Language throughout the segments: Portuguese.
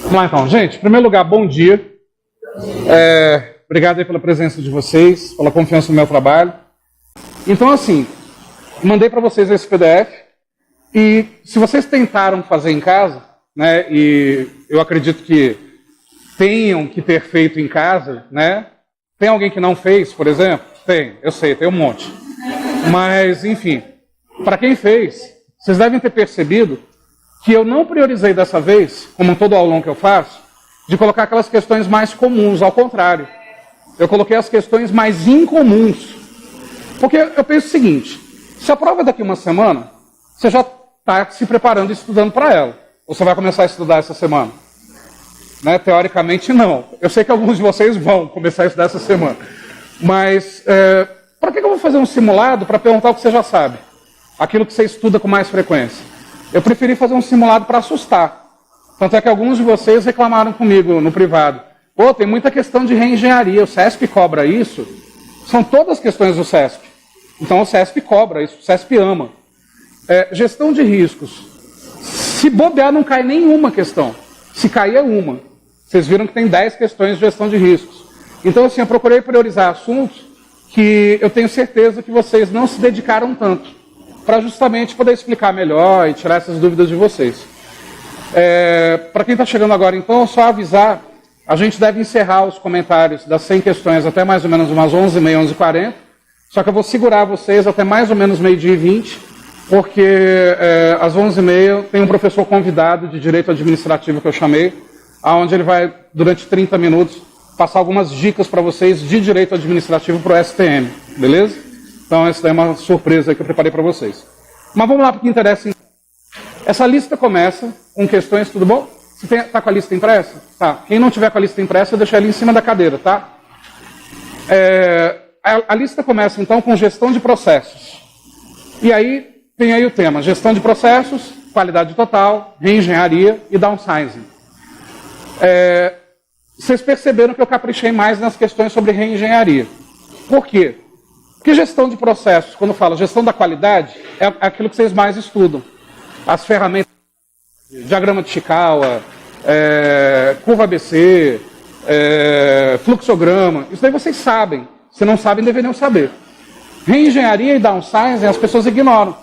Vamos lá então, gente. Em primeiro lugar, bom dia. Obrigado aí pela presença de vocês, pela confiança no meu trabalho. Então, assim, mandei para vocês esse PDF e se vocês tentaram fazer em casa, né, e eu acredito que tenham que ter feito em casa, né? Tem alguém que não fez, por exemplo? Tem, eu sei, tem um monte. Mas, enfim, para quem fez, vocês devem ter percebido que eu não priorizei dessa vez, como todo aulão que eu faço, de colocar aquelas questões mais comuns, ao contrário. Eu coloquei as questões mais incomuns. Porque eu penso o seguinte, se a prova é daqui uma semana, você já está se preparando e estudando para ela. Ou você vai começar a estudar essa semana? Né? Teoricamente, não. Eu sei que alguns de vocês vão começar a estudar essa semana. Mas, para que eu vou fazer um simulado para perguntar o que você já sabe? Aquilo que você estuda com mais frequência. Eu preferi fazer um simulado para assustar. Tanto é que alguns de vocês reclamaram comigo no privado. Pô, tem muita questão de reengenharia, o CESP cobra isso. São todas questões do CESP. Então o CESP cobra isso, o CESP ama. Gestão de riscos. Se bobear, não cai nenhuma questão. Se cair, é uma. Vocês viram que tem 10 questões de gestão de riscos. Então, assim, eu procurei priorizar assuntos que eu tenho certeza que vocês não se dedicaram tanto, para justamente poder explicar melhor e tirar essas dúvidas de vocês. Para quem está chegando agora, então, só avisar, a gente deve encerrar os comentários das 100 questões até mais ou menos umas 11h30, 11h40, só que eu vou segurar vocês até mais ou menos 12h20, porque às 11h30 tem um professor convidado de Direito Administrativo que eu chamei, onde ele vai, durante 30 minutos, passar algumas dicas para vocês de Direito Administrativo para o STM, beleza? Então, essa daí é uma surpresa que eu preparei para vocês. Mas vamos lá para o que interessa. Essa lista começa com questões, tudo bom? Você está com a lista impressa? Tá. Quem não tiver com a lista impressa, eu deixo ela em cima da cadeira, tá? A lista começa, então, com gestão de processos. E aí, tem aí o tema, gestão de processos, qualidade total, reengenharia e downsizing. Vocês perceberam que eu caprichei mais nas questões sobre reengenharia. Por quê? Porque gestão de processos, quando falo gestão da qualidade, é aquilo que vocês mais estudam. As ferramentas, diagrama de Chikawa, curva ABC, fluxograma, isso daí vocês sabem. Se não sabem, deveriam saber. Reengenharia e downsizing as pessoas ignoram.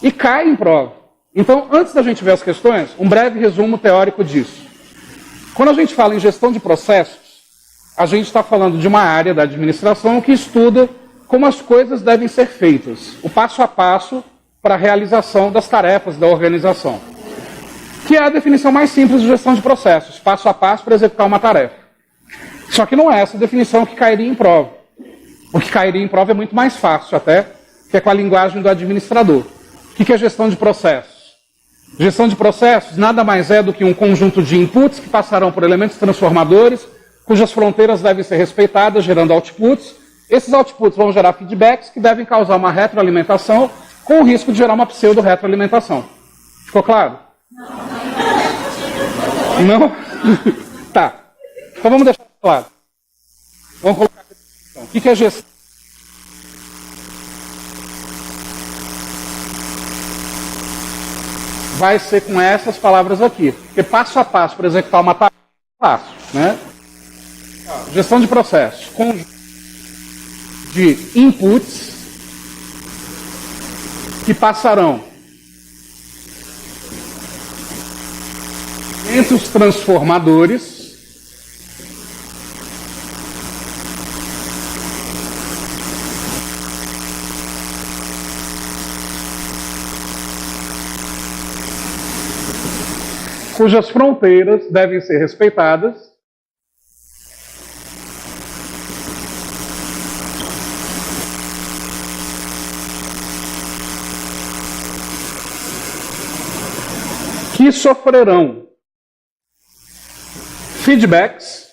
E caem em prova. Então, antes da gente ver as questões, um breve resumo teórico disso. Quando a gente fala em gestão de processos, a gente está falando de uma área da administração que estuda como as coisas devem ser feitas, o passo a passo para a realização das tarefas da organização. Que é a definição mais simples de gestão de processos, passo a passo para executar uma tarefa. Só que não é essa definição que cairia em prova. O que cairia em prova é muito mais fácil até, que é com a linguagem do administrador. O que é gestão de processos? Gestão de processos nada mais é do que um conjunto de inputs que passarão por elementos transformadores, cujas fronteiras devem ser respeitadas, gerando outputs. Esses outputs vão gerar feedbacks que devem causar uma retroalimentação com o risco de gerar uma pseudo-retroalimentação. Ficou claro? Não? Tá. Então vamos deixar claro. Vamos colocar aqui. Então, o que é gestão? Vai ser com essas palavras aqui. Porque passo a passo para executar uma tarefa é fácil, né? Gestão de processos. De inputs que passarão entre os transformadores cujas fronteiras devem ser respeitadas que sofrerão feedbacks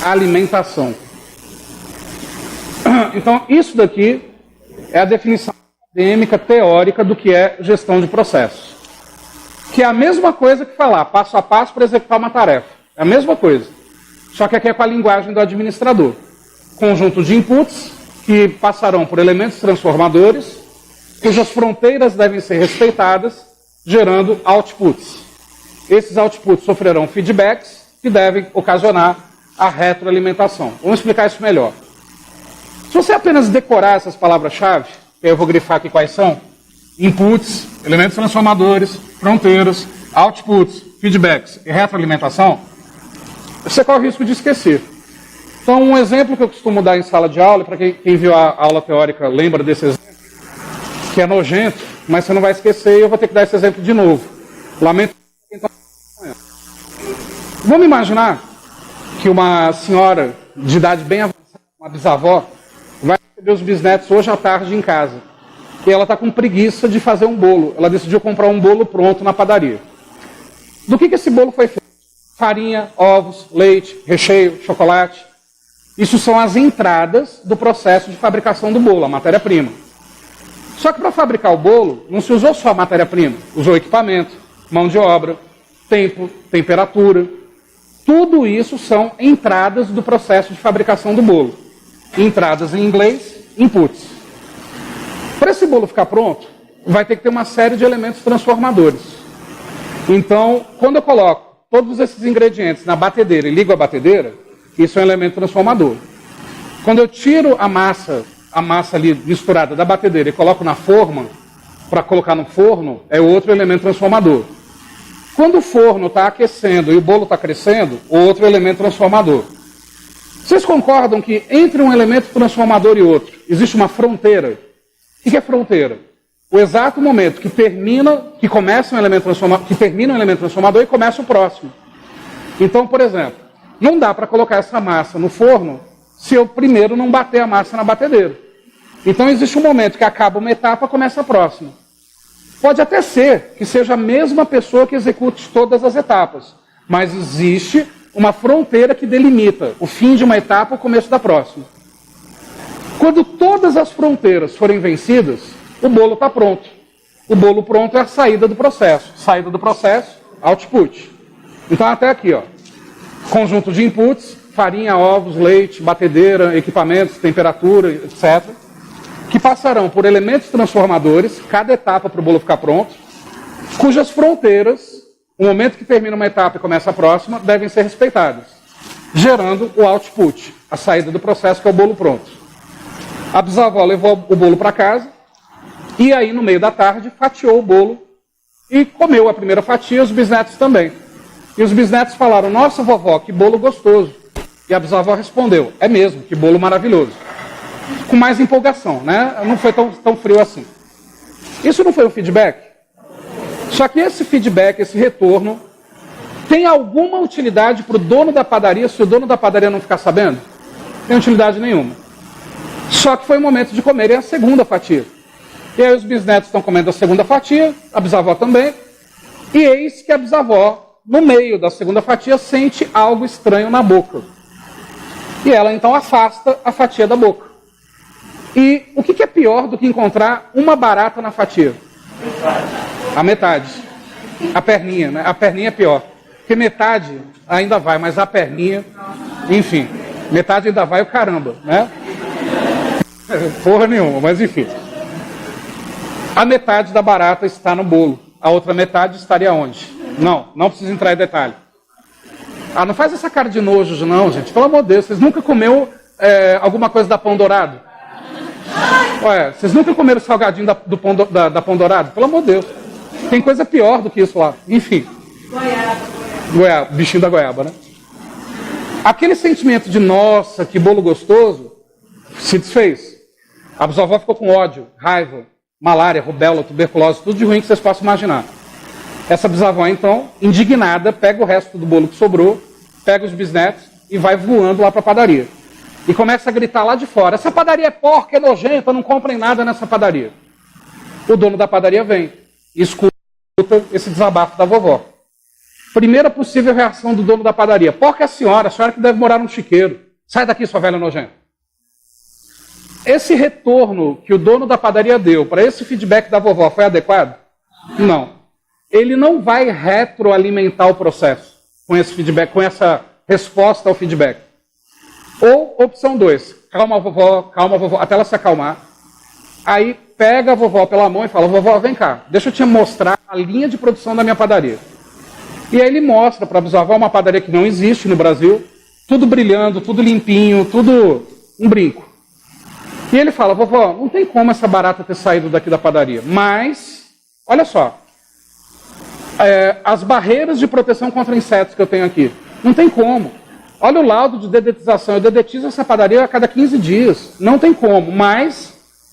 alimentação. Então, isso daqui é a definição acadêmica, teórica do que é gestão de processos. Que é a mesma coisa que falar passo a passo para executar uma tarefa. É a mesma coisa. Só que aqui é com a linguagem do administrador. Conjunto de inputs que passarão por elementos transformadores, cujas fronteiras devem ser respeitadas, gerando outputs. Esses outputs sofrerão feedbacks que devem ocasionar a retroalimentação. Vamos explicar isso melhor. Se você apenas decorar essas palavras-chave, que eu vou grifar aqui quais são: inputs, elementos transformadores, fronteiras, outputs, feedbacks e retroalimentação, você corre o risco de esquecer. Então, um exemplo que eu costumo dar em sala de aula, para quem viu a aula teórica lembra desse exemplo, que é nojento, mas você não vai esquecer, e eu vou ter que dar esse exemplo de novo. Lamento. Vamos imaginar que uma senhora de idade bem avançada, uma bisavó, vai receber os bisnetos hoje à tarde em casa. E ela está com preguiça de fazer um bolo. Ela decidiu comprar um bolo pronto na padaria. Do que esse bolo foi feito? Farinha, ovos, leite, recheio, chocolate. Isso são as entradas do processo de fabricação do bolo, a matéria-prima. Só que para fabricar o bolo, não se usou só a matéria-prima. Usou equipamento, mão de obra, tempo, temperatura. Tudo isso são entradas do processo de fabricação do bolo. Entradas em inglês, inputs. Para esse bolo ficar pronto, vai ter que ter uma série de elementos transformadores. Então, quando eu coloco todos esses ingredientes na batedeira e ligo a batedeira, isso é um elemento transformador. Quando eu tiro a massa ali misturada da batedeira e coloco na forma, para colocar no forno, é outro elemento transformador. Quando o forno está aquecendo e o bolo está crescendo, outro elemento transformador. Vocês concordam que entre um elemento transformador e outro existe uma fronteira? O que é fronteira? O exato momento que termina um elemento transformador e começa o próximo. Então, por exemplo, não dá para colocar essa massa no forno se eu primeiro não bater a massa na batedeira. Então existe um momento que acaba uma etapa e começa a próxima. Pode até ser que seja a mesma pessoa que execute todas as etapas, mas existe uma fronteira que delimita o fim de uma etapa e o começo da próxima. Quando todas as fronteiras forem vencidas, o bolo está pronto. O bolo pronto é a saída do processo. Saída do processo, output. Então até aqui, ó, conjunto de inputs, farinha, ovos, leite, batedeira, equipamentos, temperatura, etc., que passarão por elementos transformadores, cada etapa para o bolo ficar pronto, cujas fronteiras, no momento que termina uma etapa e começa a próxima, devem ser respeitadas, gerando o output, a saída do processo, que é o bolo pronto. A bisavó levou o bolo para casa, e aí, no meio da tarde, fatiou o bolo e comeu a primeira fatia, os bisnetos também. E os bisnetos falaram: nossa, vovó, que bolo gostoso. E a bisavó respondeu: é mesmo, que bolo maravilhoso. Com mais empolgação, né? Não foi tão frio assim. Isso não foi um feedback? Só que esse feedback, esse retorno, tem alguma utilidade para o dono da padaria se o dono da padaria não ficar sabendo? Não tem utilidade nenhuma. Só que foi o momento de comerem a segunda fatia. E aí os bisnetos estão comendo a segunda fatia, a bisavó também, e eis que a bisavó, no meio da segunda fatia, sente algo estranho na boca. E ela então afasta a fatia da boca. E o que é pior do que encontrar uma barata na fatia? A metade. A perninha, né? A perninha é pior. Porque metade ainda vai, mas a perninha, enfim, metade ainda vai o caramba, né? Porra nenhuma, mas enfim. A metade da barata está no bolo. A outra metade estaria onde? Não precisa entrar em detalhe. Ah, não faz essa cara de nojo não, gente. Pelo amor de Deus, vocês nunca comeu alguma coisa da Pão Dourado? Ué, vocês nunca comeram salgadinho da Pão Dourado? Pelo amor de Deus. Tem coisa pior do que isso lá. Enfim. Goiaba, bichinho da goiaba, né? Aquele sentimento de, nossa, que bolo gostoso, se desfez. A bisavó ficou com ódio, raiva, malária, rubéola, tuberculose, tudo de ruim que vocês possam imaginar. Essa bisavó, então, indignada, pega o resto do bolo que sobrou, pega os bisnetos e vai voando lá para a padaria. E começa a gritar lá de fora: essa padaria é porca, é nojenta, não comprem nada nessa padaria. O dono da padaria vem e escuta esse desabafo da vovó. Primeira possível reação do dono da padaria: porca é a senhora que deve morar num chiqueiro. Sai daqui, sua velha nojenta. Esse retorno que o dono da padaria deu para esse feedback da vovó foi adequado? Não. Ele não vai retroalimentar o processo com esse feedback, com essa resposta ao feedback. Ou opção 2, calma vovó, até ela se acalmar. Aí pega a vovó pela mão e fala, vovó, vem cá, deixa eu te mostrar a linha de produção da minha padaria. E aí ele mostra para a bisavó uma padaria que não existe no Brasil, tudo brilhando, tudo limpinho, tudo um brinco. E ele fala, vovó, não tem como essa barata ter saído daqui da padaria, mas, olha só, as barreiras de proteção contra insetos que eu tenho aqui, não tem como. Olha o laudo de dedetização, eu dedetizo essa padaria a cada 15 dias, não tem como, mas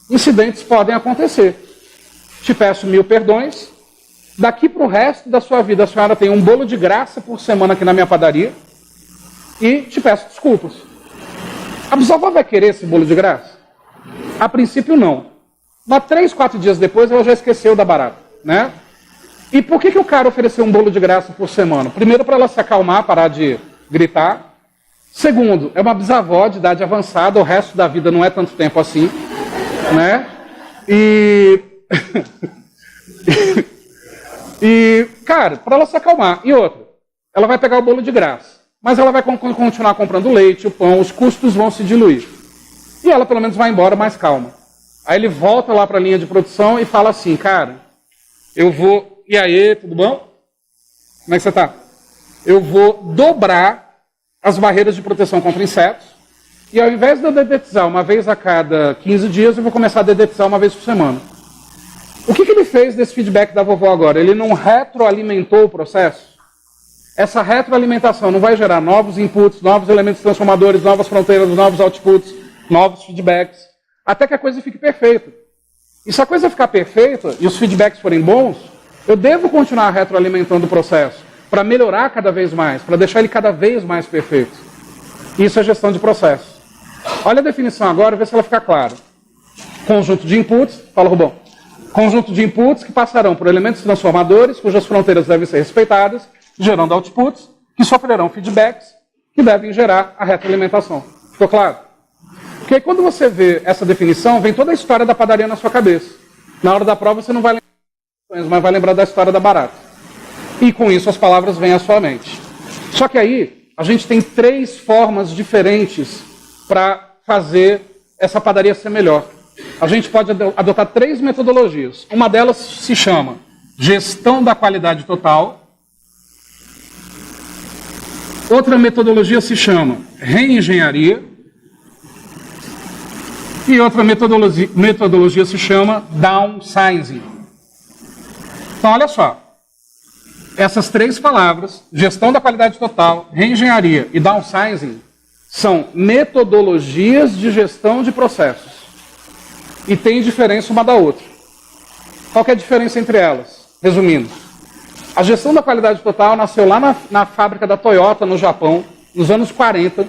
incidentes podem acontecer. Te peço 1000 perdões, daqui para o resto da sua vida a senhora tem um bolo de graça por semana aqui na minha padaria e te peço desculpas. A bisavó vai querer esse bolo de graça? A princípio não. Mas 3, 4 dias depois ela já esqueceu da barata, né? E por que o cara ofereceu um bolo de graça por semana? Primeiro para ela se acalmar, parar de gritar. Segundo, é uma bisavó de idade avançada, o resto da vida não é tanto tempo assim, né? E cara, para ela se acalmar. E outra, ela vai pegar o bolo de graça, mas ela vai continuar comprando leite, o pão, os custos vão se diluir. E ela pelo menos vai embora mais calma. Aí ele volta lá para a linha de produção e fala assim, cara, eu vou... E aí, tudo bom? Como é que você está? Eu vou dobrar as barreiras de proteção contra insetos e ao invés de eu dedetizar uma vez a cada 15 dias, eu vou começar a dedetizar uma vez por semana. O que ele fez desse feedback da vovó agora? Ele não retroalimentou o processo? Essa retroalimentação não vai gerar novos inputs, novos elementos transformadores, novas fronteiras, novos outputs, novos feedbacks, até que a coisa fique perfeita. E se a coisa ficar perfeita e os feedbacks forem bons, eu devo continuar retroalimentando o processo para melhorar cada vez mais, para deixar ele cada vez mais perfeito. Isso é gestão de processo. Olha a definição agora, vê se ela fica clara. Conjunto de inputs, fala Rubão. Conjunto de inputs que passarão por elementos transformadores, cujas fronteiras devem ser respeitadas, gerando outputs, que sofrerão feedbacks, que devem gerar a retroalimentação. Ficou claro? Porque quando você vê essa definição, vem toda a história da padaria na sua cabeça. Na hora da prova você não vai lembrar, mas vai lembrar da história da barata. E com isso as palavras vêm à sua mente. Só que aí, a gente tem 3 formas diferentes para fazer essa padaria ser melhor. A gente pode adotar 3 metodologias. Uma delas se chama gestão da qualidade total. Outra metodologia se chama reengenharia. E outra metodologia se chama downsizing. Então, olha só. Essas 3 palavras, gestão da qualidade total, reengenharia e downsizing, são metodologias de gestão de processos. E tem diferença uma da outra. Qual que é a diferença entre elas? Resumindo, a gestão da qualidade total nasceu lá na fábrica da Toyota, no Japão, nos anos 40,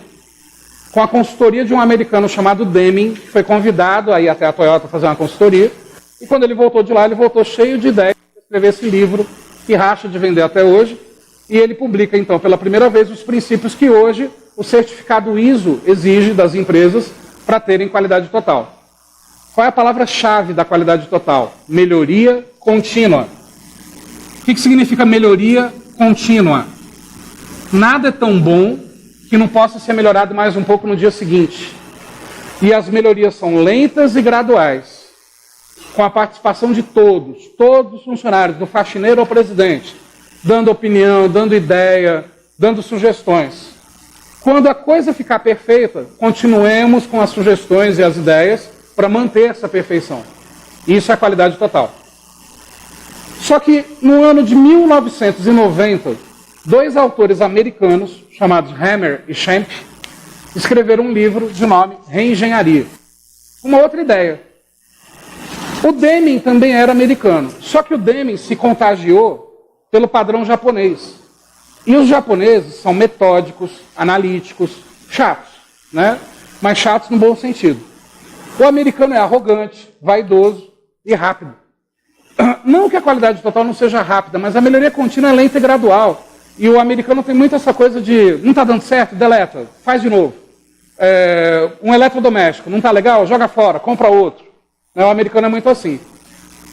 com a consultoria de um americano chamado Deming, que foi convidado a ir até a Toyota fazer uma consultoria. E quando ele voltou de lá, ele voltou cheio de ideias para escrever esse livro, que racha de vender até hoje, e ele publica, então, pela primeira vez, os princípios que hoje o certificado ISO exige das empresas para terem qualidade total. Qual é a palavra-chave da qualidade total? Melhoria contínua. O que significa melhoria contínua? Nada é tão bom que não possa ser melhorado mais um pouco no dia seguinte. E as melhorias são lentas e graduais, com a participação de todos os funcionários, do faxineiro ao presidente, dando opinião, dando ideia, dando sugestões. Quando a coisa ficar perfeita, continuemos com as sugestões e as ideias para manter essa perfeição. Isso é a qualidade total. Só que no ano de 1990, 2 autores americanos, chamados Hammer e Schempp, escreveram um livro de nome Reengenharia. Uma outra ideia. O Deming também era americano, só que o Deming se contagiou pelo padrão japonês. E os japoneses são metódicos, analíticos, chatos, né? Mas chatos no bom sentido. O americano é arrogante, vaidoso e rápido. Não que a qualidade total não seja rápida, mas a melhoria contínua é lenta e gradual. E o americano tem muito essa coisa de, não está dando certo, deleta, faz de novo. Um eletrodoméstico, não está legal, joga fora, compra outro. O americano é muito assim.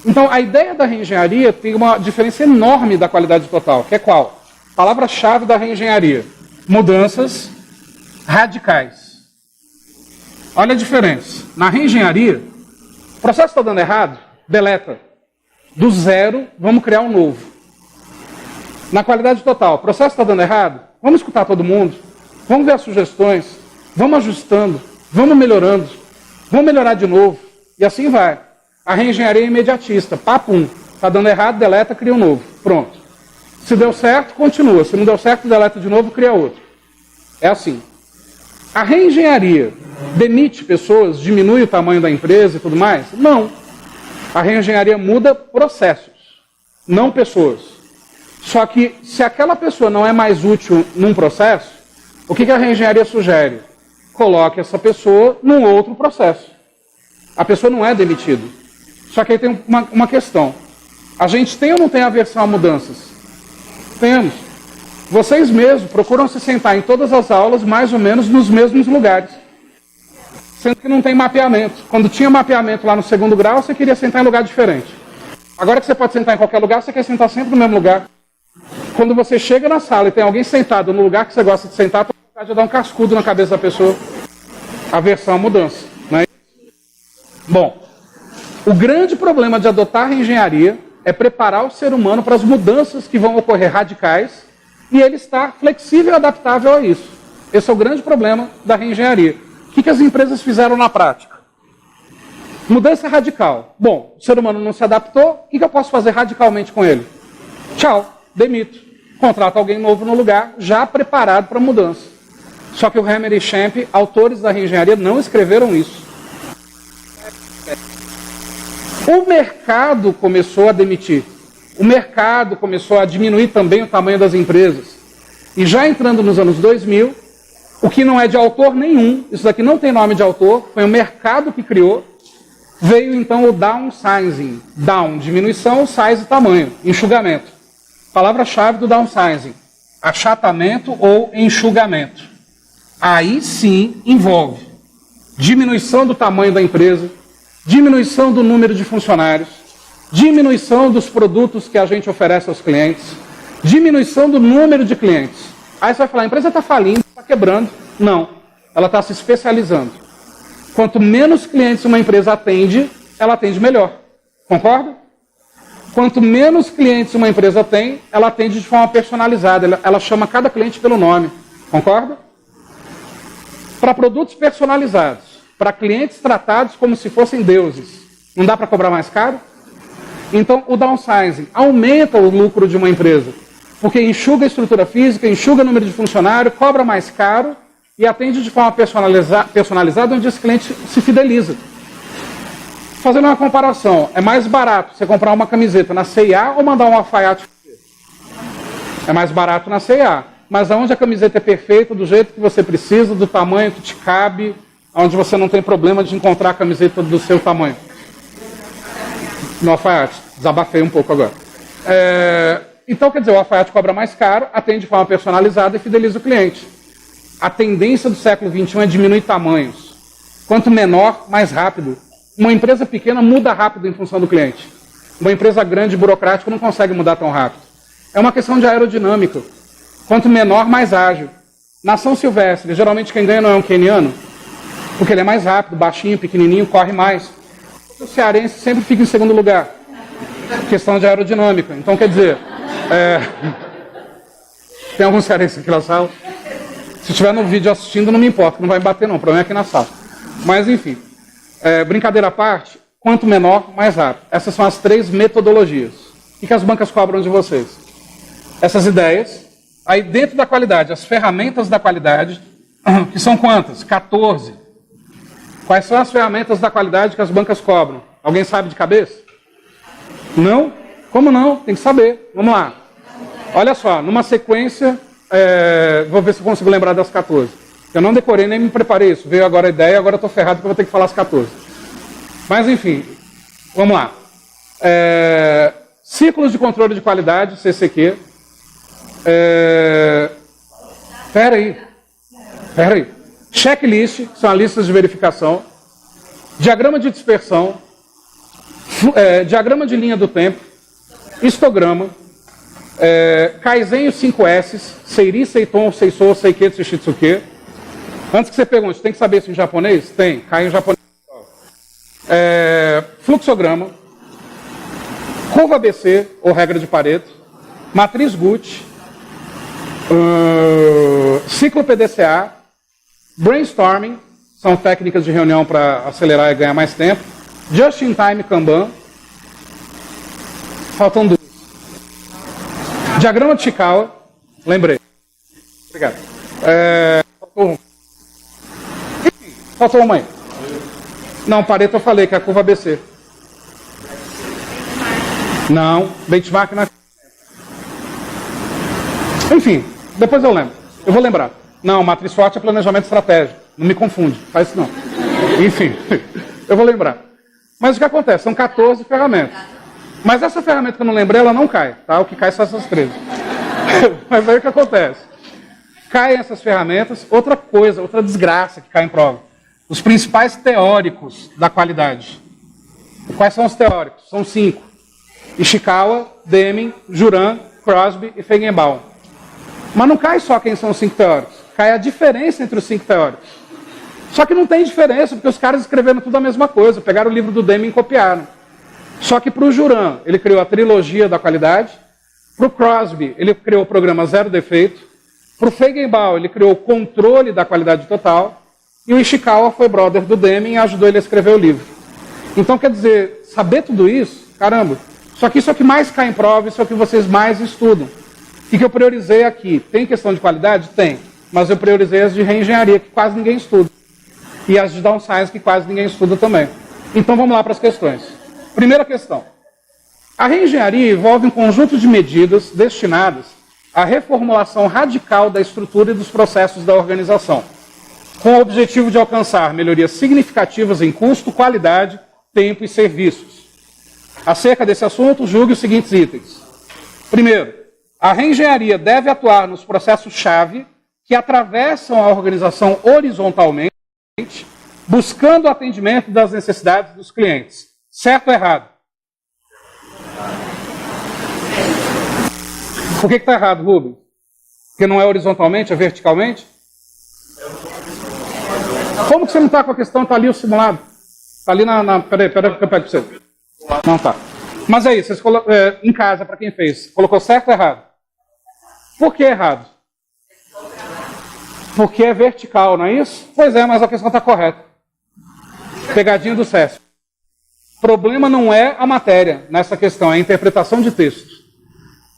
Então, a ideia da reengenharia tem uma diferença enorme da qualidade total, que é qual? Palavra-chave da reengenharia. Mudanças radicais. Olha a diferença. Na reengenharia, o processo está dando errado, deleta. Do zero, vamos criar um novo. Na qualidade total, o processo está dando errado, vamos escutar todo mundo, vamos ver as sugestões, vamos ajustando, vamos melhorando, vamos melhorar de novo, e assim vai. A reengenharia é imediatista, papum, está dando errado, deleta, cria um novo, pronto. Se deu certo, continua, se não deu certo, deleta de novo, cria outro. É assim. A reengenharia demite pessoas, diminui o tamanho da empresa e tudo mais? Não. A reengenharia muda processos, não pessoas. Só que, se aquela pessoa não é mais útil num processo, o que a reengenharia sugere? Coloque essa pessoa num outro processo. A pessoa não é demitida. Só que aí tem uma questão. A gente tem ou não tem aversão a mudanças? Temos. Vocês mesmos procuram se sentar em todas as aulas, mais ou menos nos mesmos lugares. Sendo que não tem mapeamento. Quando tinha mapeamento lá no segundo grau, você queria sentar em lugar diferente. Agora que você pode sentar em qualquer lugar, você quer sentar sempre no mesmo lugar. Quando você chega na sala e tem alguém sentado no lugar que você gosta de sentar, tem vontade de dar um cascudo na cabeça da pessoa. Aversão à mudança. Né? Bom, o grande problema de adotar a reengenharia é preparar o ser humano para as mudanças que vão ocorrer radicais e ele estar flexível e adaptável a isso. Esse é o grande problema da reengenharia. O que as empresas fizeram na prática? Mudança radical. Bom, o ser humano não se adaptou, o que eu posso fazer radicalmente com ele? Tchau. Demito. Contrata alguém novo no lugar, já preparado para a mudança. Só que o Hammer e Champ, autores da reengenharia, não escreveram isso. O mercado começou a demitir. O mercado começou a diminuir também o tamanho das empresas. E já entrando nos anos 2000, o que não é de autor nenhum, isso daqui não tem nome de autor, foi o mercado que criou, veio então o downsizing. Down, diminuição, size, tamanho, enxugamento. Palavra-chave do downsizing, achatamento ou enxugamento. Aí sim envolve diminuição do tamanho da empresa, diminuição do número de funcionários, diminuição dos produtos que a gente oferece aos clientes, diminuição do número de clientes. Aí você vai falar, a empresa está falindo, está quebrando. Não, ela está se especializando. Quanto menos clientes uma empresa atende, ela atende melhor. Concorda? Quanto menos clientes uma empresa tem, ela atende de forma personalizada. Ela chama cada cliente pelo nome. Concorda? Para produtos personalizados, para clientes tratados como se fossem deuses, não dá para cobrar mais caro? Então, o downsizing aumenta o lucro de uma empresa, porque enxuga a estrutura física, enxuga o número de funcionário, cobra mais caro e atende de forma personalizada, onde esse cliente se fideliza. Fazendo uma comparação, é mais barato você comprar uma camiseta na C&A ou mandar um alfaiate? É mais barato na C&A, mas aonde a camiseta é perfeita, do jeito que você precisa, do tamanho que te cabe, onde você não tem problema de encontrar a camiseta do seu tamanho. No alfaiate, desabafei um pouco agora. Então, quer dizer, o alfaiate cobra mais caro, atende de forma personalizada e fideliza o cliente. A tendência do século XXI é diminuir tamanhos. Quanto menor, mais rápido. Uma empresa pequena muda rápido em função do cliente. Uma empresa grande e burocrática não consegue mudar tão rápido. É uma questão de aerodinâmica. Quanto menor, mais ágil. Nação silvestre, geralmente quem ganha não é um queniano, porque ele é mais rápido, baixinho, pequenininho, corre mais. O cearense sempre fica em segundo lugar. Questão de aerodinâmica. Então, quer dizer, tem algum cearense aqui na sala? Se estiver no vídeo assistindo, não me importa, não vai me bater não, o problema é aqui na sala. Mas, enfim, brincadeira à parte, quanto menor, mais rápido. Essas são as 3 metodologias. O que as bancas cobram de vocês? Essas ideias, aí dentro da qualidade, as ferramentas da qualidade, que são quantas? 14. Quais são as ferramentas da qualidade que as bancas cobram? Alguém sabe de cabeça? Não? Como não? Tem que saber. Vamos lá. Olha só, numa sequência, vou ver se eu consigo lembrar das 14. Eu não decorei nem me preparei isso. Veio agora a ideia, agora eu estou ferrado porque eu vou ter que falar as 14. Mas enfim, vamos lá. Ciclos de controle de qualidade, CCQ. Espera aí. Checklist, que são as listas de verificação. Diagrama de dispersão. Diagrama de linha do tempo. Histograma. Kaizen e os 5 S's. Seiri, Seiton, Seisou, Seiketsu, Shitsuke. Antes que você pergunte, tem que saber isso em japonês? Tem, cai em japonês. Fluxograma, curva ABC, ou regra de Pareto, matriz Gucci, ciclo PDCA, brainstorming, são técnicas de reunião para acelerar e ganhar mais tempo, just-in-time Kanban, faltam duas. Diagrama de Chikawa, lembrei. Obrigado. Faltou um. Enfim, faltou uma aí. Não, Pareto eu falei, que é a curva ABC. Não, benchmark não é. Enfim, depois eu lembro. Eu vou lembrar. Não, matriz SWOT é planejamento estratégico. Não me confunde, faz isso não. Enfim, eu vou lembrar. Mas o que acontece? São 14 ferramentas. Mas essa ferramenta que eu não lembrei, ela não cai, tá? O que cai são essas 13. Mas aí o que acontece? Caem essas ferramentas, outra coisa, outra desgraça que cai em prova. Os principais teóricos da qualidade. E quais são os teóricos? São 5. Ishikawa, Deming, Juran, Crosby e Feigenbaum. Mas não cai só quem são os 5 teóricos. Cai a diferença entre os 5 teóricos. Só que não tem diferença, porque os caras escreveram tudo a mesma coisa. Pegaram o livro do Deming e copiaram. Só que para o Juran, ele criou a trilogia da qualidade. Para o Crosby, ele criou o programa Zero Defeito. Para o Feigenbaum, ele criou o controle da qualidade total. E o Ishikawa foi brother do Deming e ajudou ele a escrever o livro. Então, quer dizer, saber tudo isso, caramba. Só que isso é o que mais cai em prova, isso é o que vocês mais estudam. O que eu priorizei aqui? Tem questão de qualidade? Tem. Mas eu priorizei as de reengenharia, que quase ninguém estuda. E as de downscience, que quase ninguém estuda também. Então, vamos lá para as questões. Primeira questão. A reengenharia envolve um conjunto de medidas destinadas à reformulação radical da estrutura e dos processos da organização, com o objetivo de alcançar melhorias significativas em custo, qualidade, tempo e serviços. Acerca desse assunto, julgue os seguintes itens. Primeiro, a reengenharia deve atuar nos processos-chave que atravessam a organização horizontalmente, buscando o atendimento das necessidades dos clientes. Certo ou errado? Por que está errado, Rubens? Porque não é horizontalmente, é verticalmente? Como que você não está com a questão? Está ali o simulado. Está ali Peraí que eu pego para você. Não está. Mas é isso, em casa, para quem fez, colocou certo ou errado? Por que errado? Porque é vertical, não é isso? Pois é, mas a questão está correta. Pegadinha do CESP. O problema não é a matéria nessa questão, é a interpretação de textos.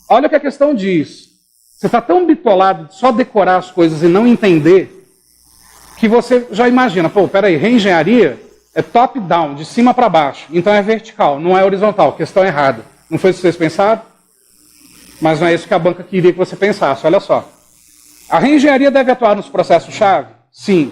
Olha o que a questão diz. Você está tão bitolado de só decorar as coisas e não entender, que você já imagina, pô, peraí, reengenharia é top-down, de cima para baixo. Então é vertical, não é horizontal. Questão errada. Não foi isso que vocês pensaram? Mas não é isso que a banca queria que você pensasse. Olha só. A reengenharia deve atuar nos processos-chave? Sim.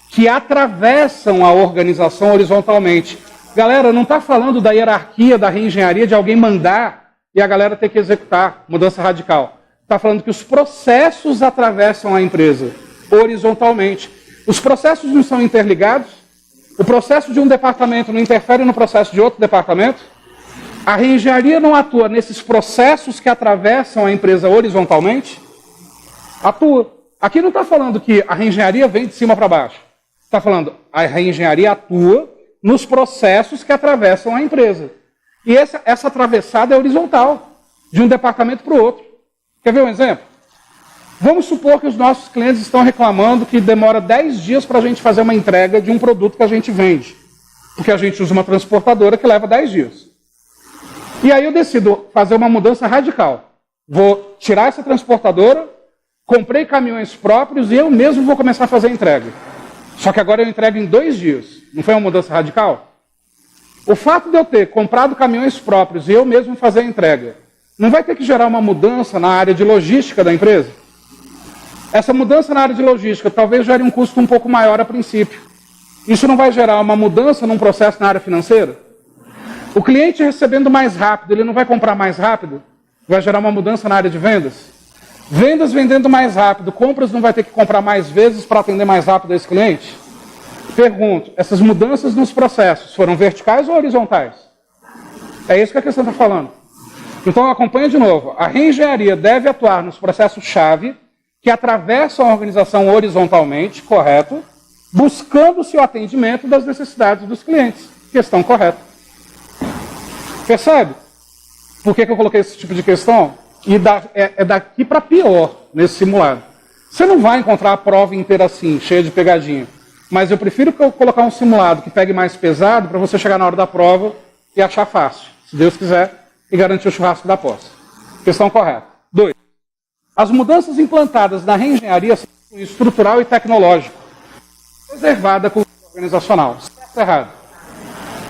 Que atravessam a organização horizontalmente. Galera, não está falando da hierarquia da reengenharia, de alguém mandar e a galera ter que executar, mudança radical. Está falando que os processos atravessam a empresa horizontalmente. Os processos não são interligados? O processo de um departamento não interfere no processo de outro departamento? A reengenharia não atua nesses processos que atravessam a empresa horizontalmente? Atua. Aqui não está falando que a reengenharia vem de cima para baixo. Está falando a reengenharia atua nos processos que atravessam a empresa. E essa atravessada é horizontal, de um departamento para o outro. Quer ver um exemplo? Vamos supor que os nossos clientes estão reclamando que demora 10 dias para a gente fazer uma entrega de um produto que a gente vende. Porque a gente usa uma transportadora que leva 10 dias. E aí eu decido fazer uma mudança radical. Vou tirar essa transportadora, comprei caminhões próprios e eu mesmo vou começar a fazer a entrega. Só que agora eu entrego em 2 dias. Não foi uma mudança radical? O fato de eu ter comprado caminhões próprios e eu mesmo fazer a entrega, não vai ter que gerar uma mudança na área de logística da empresa? Essa mudança na área de logística talvez gere um custo um pouco maior a princípio. Isso não vai gerar uma mudança num processo na área financeira? O cliente recebendo mais rápido, ele não vai comprar mais rápido? Vai gerar uma mudança na área de vendas? Vendas vendendo mais rápido, compras não vai ter que comprar mais vezes para atender mais rápido esse cliente? Pergunto, essas mudanças nos processos foram verticais ou horizontais? É isso que a questão está falando. Então acompanha de novo. A reengenharia deve atuar nos processos-chave que atravessam a organização horizontalmente, correto, buscando-se o atendimento das necessidades dos clientes. Questão correta. Percebe? Por que eu coloquei esse tipo de questão? E é daqui para pior nesse simulado. Você não vai encontrar a prova inteira assim, cheia de pegadinha. Mas eu prefiro colocar um simulado que pegue mais pesado para você chegar na hora da prova e achar fácil, se Deus quiser, e garantir o churrasco da posse. Questão correta. 2. As mudanças implantadas na reengenharia são estrutural e tecnológico. Preservada a cultura organizacional. Certo ou errado?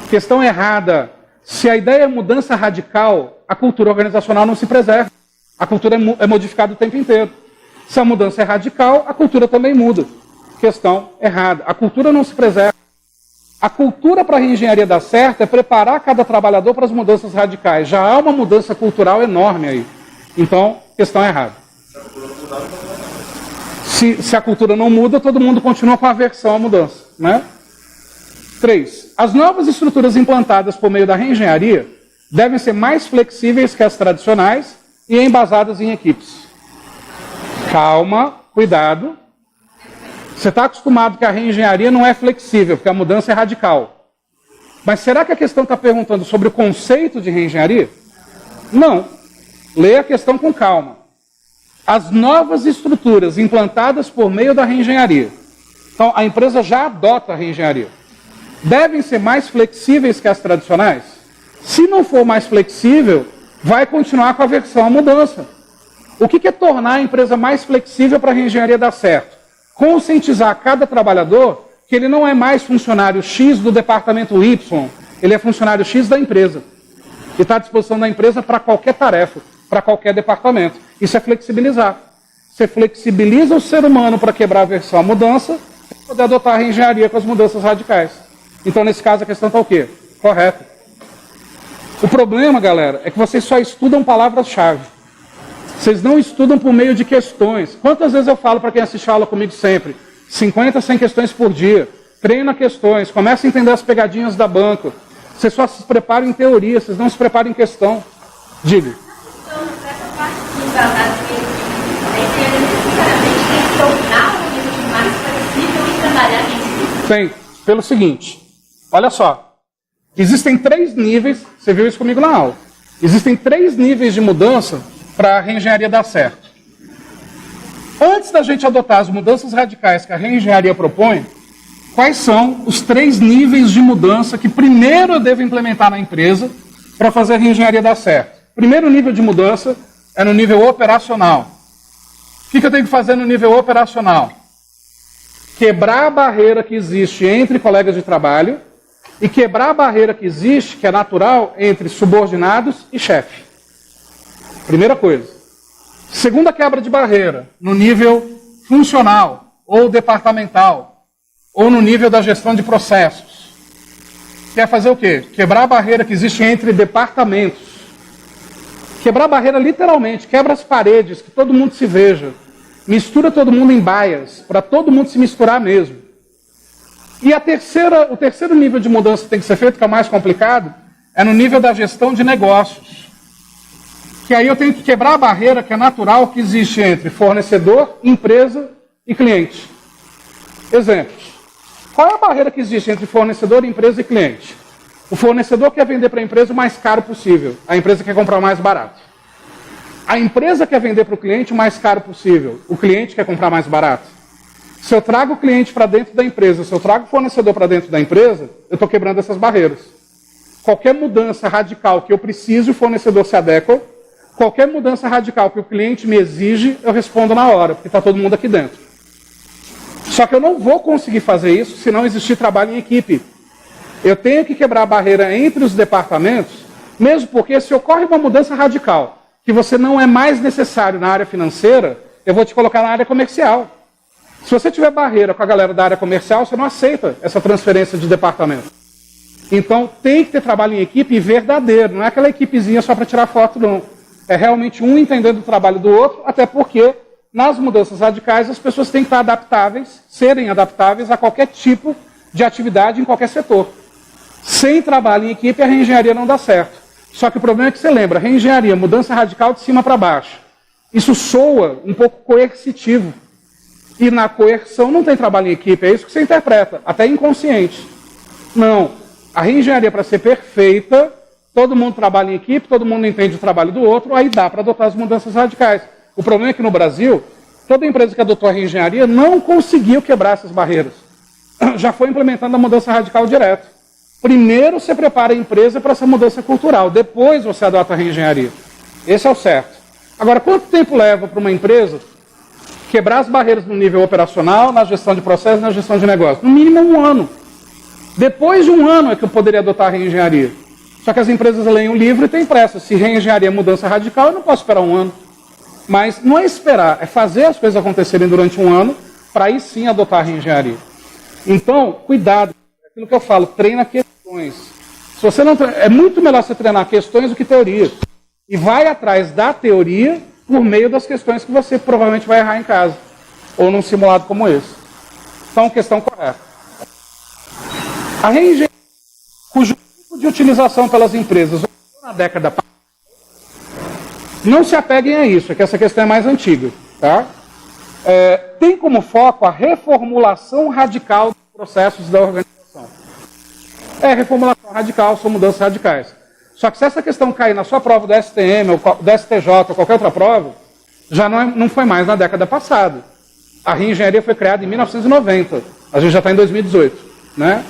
Questão errada. Se a ideia é mudança radical, a cultura organizacional não se preserva. A cultura é modificada o tempo inteiro. Se a mudança é radical, a cultura também muda. Questão errada. A cultura não se preserva. A cultura para a reengenharia dar certo é preparar cada trabalhador para as mudanças radicais. Já há uma mudança cultural enorme aí. Então, questão errada. Se a cultura não muda, todo mundo continua com aversão à mudança, né? 3. As novas estruturas implantadas por meio da reengenharia devem ser mais flexíveis que as tradicionais e embasadas em equipes. Calma, cuidado. Você está acostumado que a reengenharia não é flexível, porque a mudança é radical. Mas será que a questão está perguntando sobre o conceito de reengenharia? Não. Leia a questão com calma. As novas estruturas implantadas por meio da reengenharia. Então, a empresa já adota a reengenharia. Devem ser mais flexíveis que as tradicionais? Se não for mais flexível, vai continuar com a aversão à mudança. O que é tornar a empresa mais flexível para a reengenharia dar certo? Conscientizar cada trabalhador que ele não é mais funcionário X do departamento Y, ele é funcionário X da empresa. E está à disposição da empresa para qualquer tarefa, para qualquer departamento. Isso é flexibilizar. Você flexibiliza o ser humano para quebrar a aversão à mudança e poder adotar a reengenharia com as mudanças radicais. Então, nesse caso, a questão está o quê? Correto. O problema, galera, é que vocês só estudam palavras-chave. Vocês não estudam por meio de questões. Quantas vezes eu falo para quem assiste a aula comigo sempre? 50, 100 questões por dia. Treina questões, começa a entender as pegadinhas da banca. Vocês só se preparam em teoria, vocês não se preparam em questão. Diga. Então, essa parte dos dados necessariamente tem que tornar o organismo mais flexível e trabalhar nisso. Tem. Pelo seguinte, olha só. Existem 3 níveis, você viu isso comigo na aula. Existem 3 níveis de mudança para a reengenharia dar certo. Antes da gente adotar as mudanças radicais que a reengenharia propõe, quais são os 3 níveis de mudança que primeiro eu devo implementar na empresa para fazer a reengenharia dar certo? Primeiro nível de mudança é no nível operacional. O que eu tenho que fazer no nível operacional? Quebrar a barreira que existe entre colegas de trabalho e quebrar a barreira que existe, que é natural, entre subordinados e chefe. Primeira coisa. Segunda quebra de barreira, no nível funcional, ou departamental, ou no nível da gestão de processos. Quer fazer o quê? Quebrar a barreira que existe entre departamentos. Quebrar a barreira literalmente, quebra as paredes, que todo mundo se veja. Mistura todo mundo em baias, para todo mundo se misturar mesmo. E o terceiro nível de mudança que tem que ser feito, que é o mais complicado, é no nível da gestão de negócios. Que aí eu tenho que quebrar a barreira que é natural que existe entre fornecedor, empresa e cliente. Exemplos. Qual é a barreira que existe entre fornecedor, empresa e cliente? O fornecedor quer vender para a empresa o mais caro possível. A empresa quer comprar o mais barato. A empresa quer vender para o cliente o mais caro possível. O cliente quer comprar mais barato. Se eu trago o cliente para dentro da empresa, se eu trago o fornecedor para dentro da empresa, eu estou quebrando essas barreiras. Qualquer mudança radical que eu precise, o fornecedor se adequa. Qualquer mudança radical que o cliente me exige, eu respondo na hora, porque está todo mundo aqui dentro. Só que eu não vou conseguir fazer isso se não existir trabalho em equipe. Eu tenho que quebrar a barreira entre os departamentos, mesmo porque se ocorre uma mudança radical, que você não é mais necessário na área financeira, eu vou te colocar na área comercial. Se você tiver barreira com a galera da área comercial, você não aceita essa transferência de departamento. Então tem que ter trabalho em equipe verdadeiro, não é aquela equipezinha só para tirar foto, não. É realmente um entendendo o trabalho do outro, até porque nas mudanças radicais as pessoas têm que estar adaptáveis, serem adaptáveis a qualquer tipo de atividade em qualquer setor. Sem trabalho em equipe, a reengenharia não dá certo. Só que o problema é que você lembra, reengenharia, mudança radical de cima para baixo. Isso soa um pouco coercitivo. E na coerção não tem trabalho em equipe, é isso que você interpreta, até inconsciente. Não. A reengenharia, para ser perfeita, todo mundo trabalha em equipe, todo mundo entende o trabalho do outro, aí dá para adotar as mudanças radicais. O problema é que no Brasil, toda empresa que adotou a reengenharia não conseguiu quebrar essas barreiras. Já foi implementando a mudança radical direto. Primeiro você prepara a empresa para essa mudança cultural, depois você adota a reengenharia. Esse é o certo. Agora, quanto tempo leva para uma empresa quebrar as barreiras no nível operacional, na gestão de processos, na gestão de negócio? No mínimo 1 ano. Depois de 1 ano é que eu poderia adotar a reengenharia. Só que as empresas leem o livro e têm pressa. Se reengenharia é mudança radical, eu não posso esperar 1 ano. Mas não é esperar, é fazer as coisas acontecerem durante 1 ano, para aí sim adotar a reengenharia. Então, cuidado. É aquilo que eu falo, treina questões. Se você não treina, é muito melhor você treinar questões do que teoria. E vai atrás da teoria por meio das questões que você provavelmente vai errar em casa. Ou num simulado como esse. Então, questão correta. A reengenharia, cujo tipo de utilização pelas empresas na década passada, não se apeguem a isso, é que essa questão é mais antiga. Tá? Tem como foco a reformulação radical dos processos da organização. Reformulação radical, são mudanças radicais. Só que se essa questão cair na sua prova do STM, ou do STJ, ou qualquer outra prova, já não foi mais na década passada. A reengenharia foi criada em 1990. A gente já está em 2018. Né?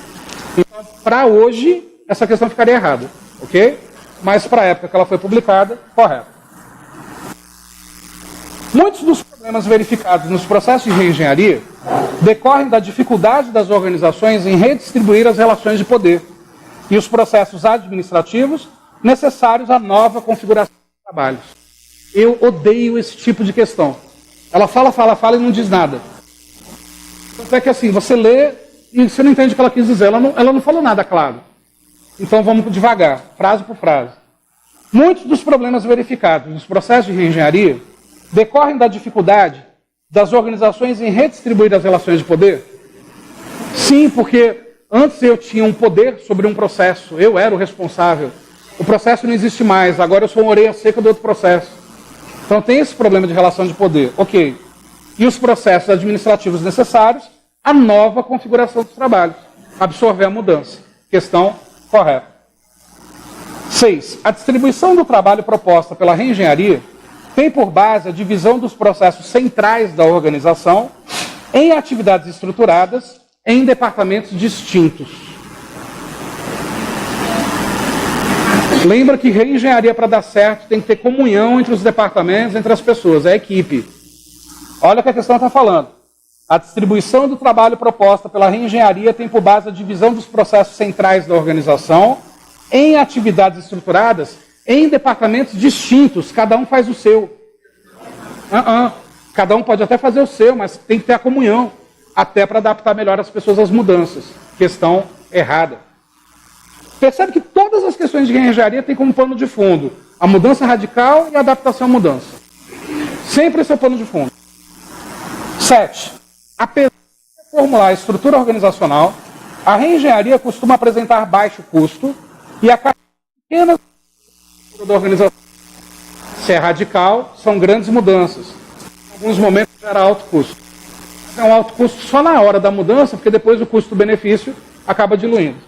Então, para hoje, essa questão ficaria errada. Ok? Mas para a época que ela foi publicada, correto. Muitos dos problemas verificados nos processos de reengenharia decorrem da dificuldade das organizações em redistribuir as relações de poder e os processos administrativos necessários à nova configuração de trabalhos. Eu odeio esse tipo de questão. Ela fala e não diz nada. Tanto é que assim, você lê e você não entende o que ela quis dizer. Ela não falou nada claro. Então vamos devagar, frase por frase. Muitos dos problemas verificados nos processos de reengenharia decorrem da dificuldade das organizações em redistribuir as relações de poder? Sim, porque antes eu tinha um poder sobre um processo, eu era o responsável. O processo não existe mais, agora eu sou uma orelha seca do outro processo. Então tem esse problema de relação de poder. Ok. E os processos administrativos necessários, a nova configuração dos trabalhos. Absorver a mudança. Questão correta. 6. A distribuição do trabalho proposta pela reengenharia tem por base a divisão dos processos centrais da organização em atividades estruturadas em departamentos distintos. Lembra que reengenharia, para dar certo, tem que ter comunhão entre os departamentos, entre as pessoas, é a equipe. Olha o que a questão está falando. A distribuição do trabalho proposta pela reengenharia tem por base a divisão dos processos centrais da organização em atividades estruturadas em departamentos distintos. Cada um faz o seu. Cada um pode até fazer o seu, mas tem que ter a comunhão, até para adaptar melhor as pessoas às mudanças. Questão errada. Percebe que todas as questões de reengenharia têm como pano de fundo a mudança radical e a adaptação à mudança. Sempre esse é o pano de fundo. 7. Apesar de formular a estrutura organizacional, a reengenharia costuma apresentar baixo custo e a pequenas da organização. Se é radical, são grandes mudanças. Em alguns momentos gera alto custo. É um alto custo só na hora da mudança, porque depois o custo-benefício acaba diluindo.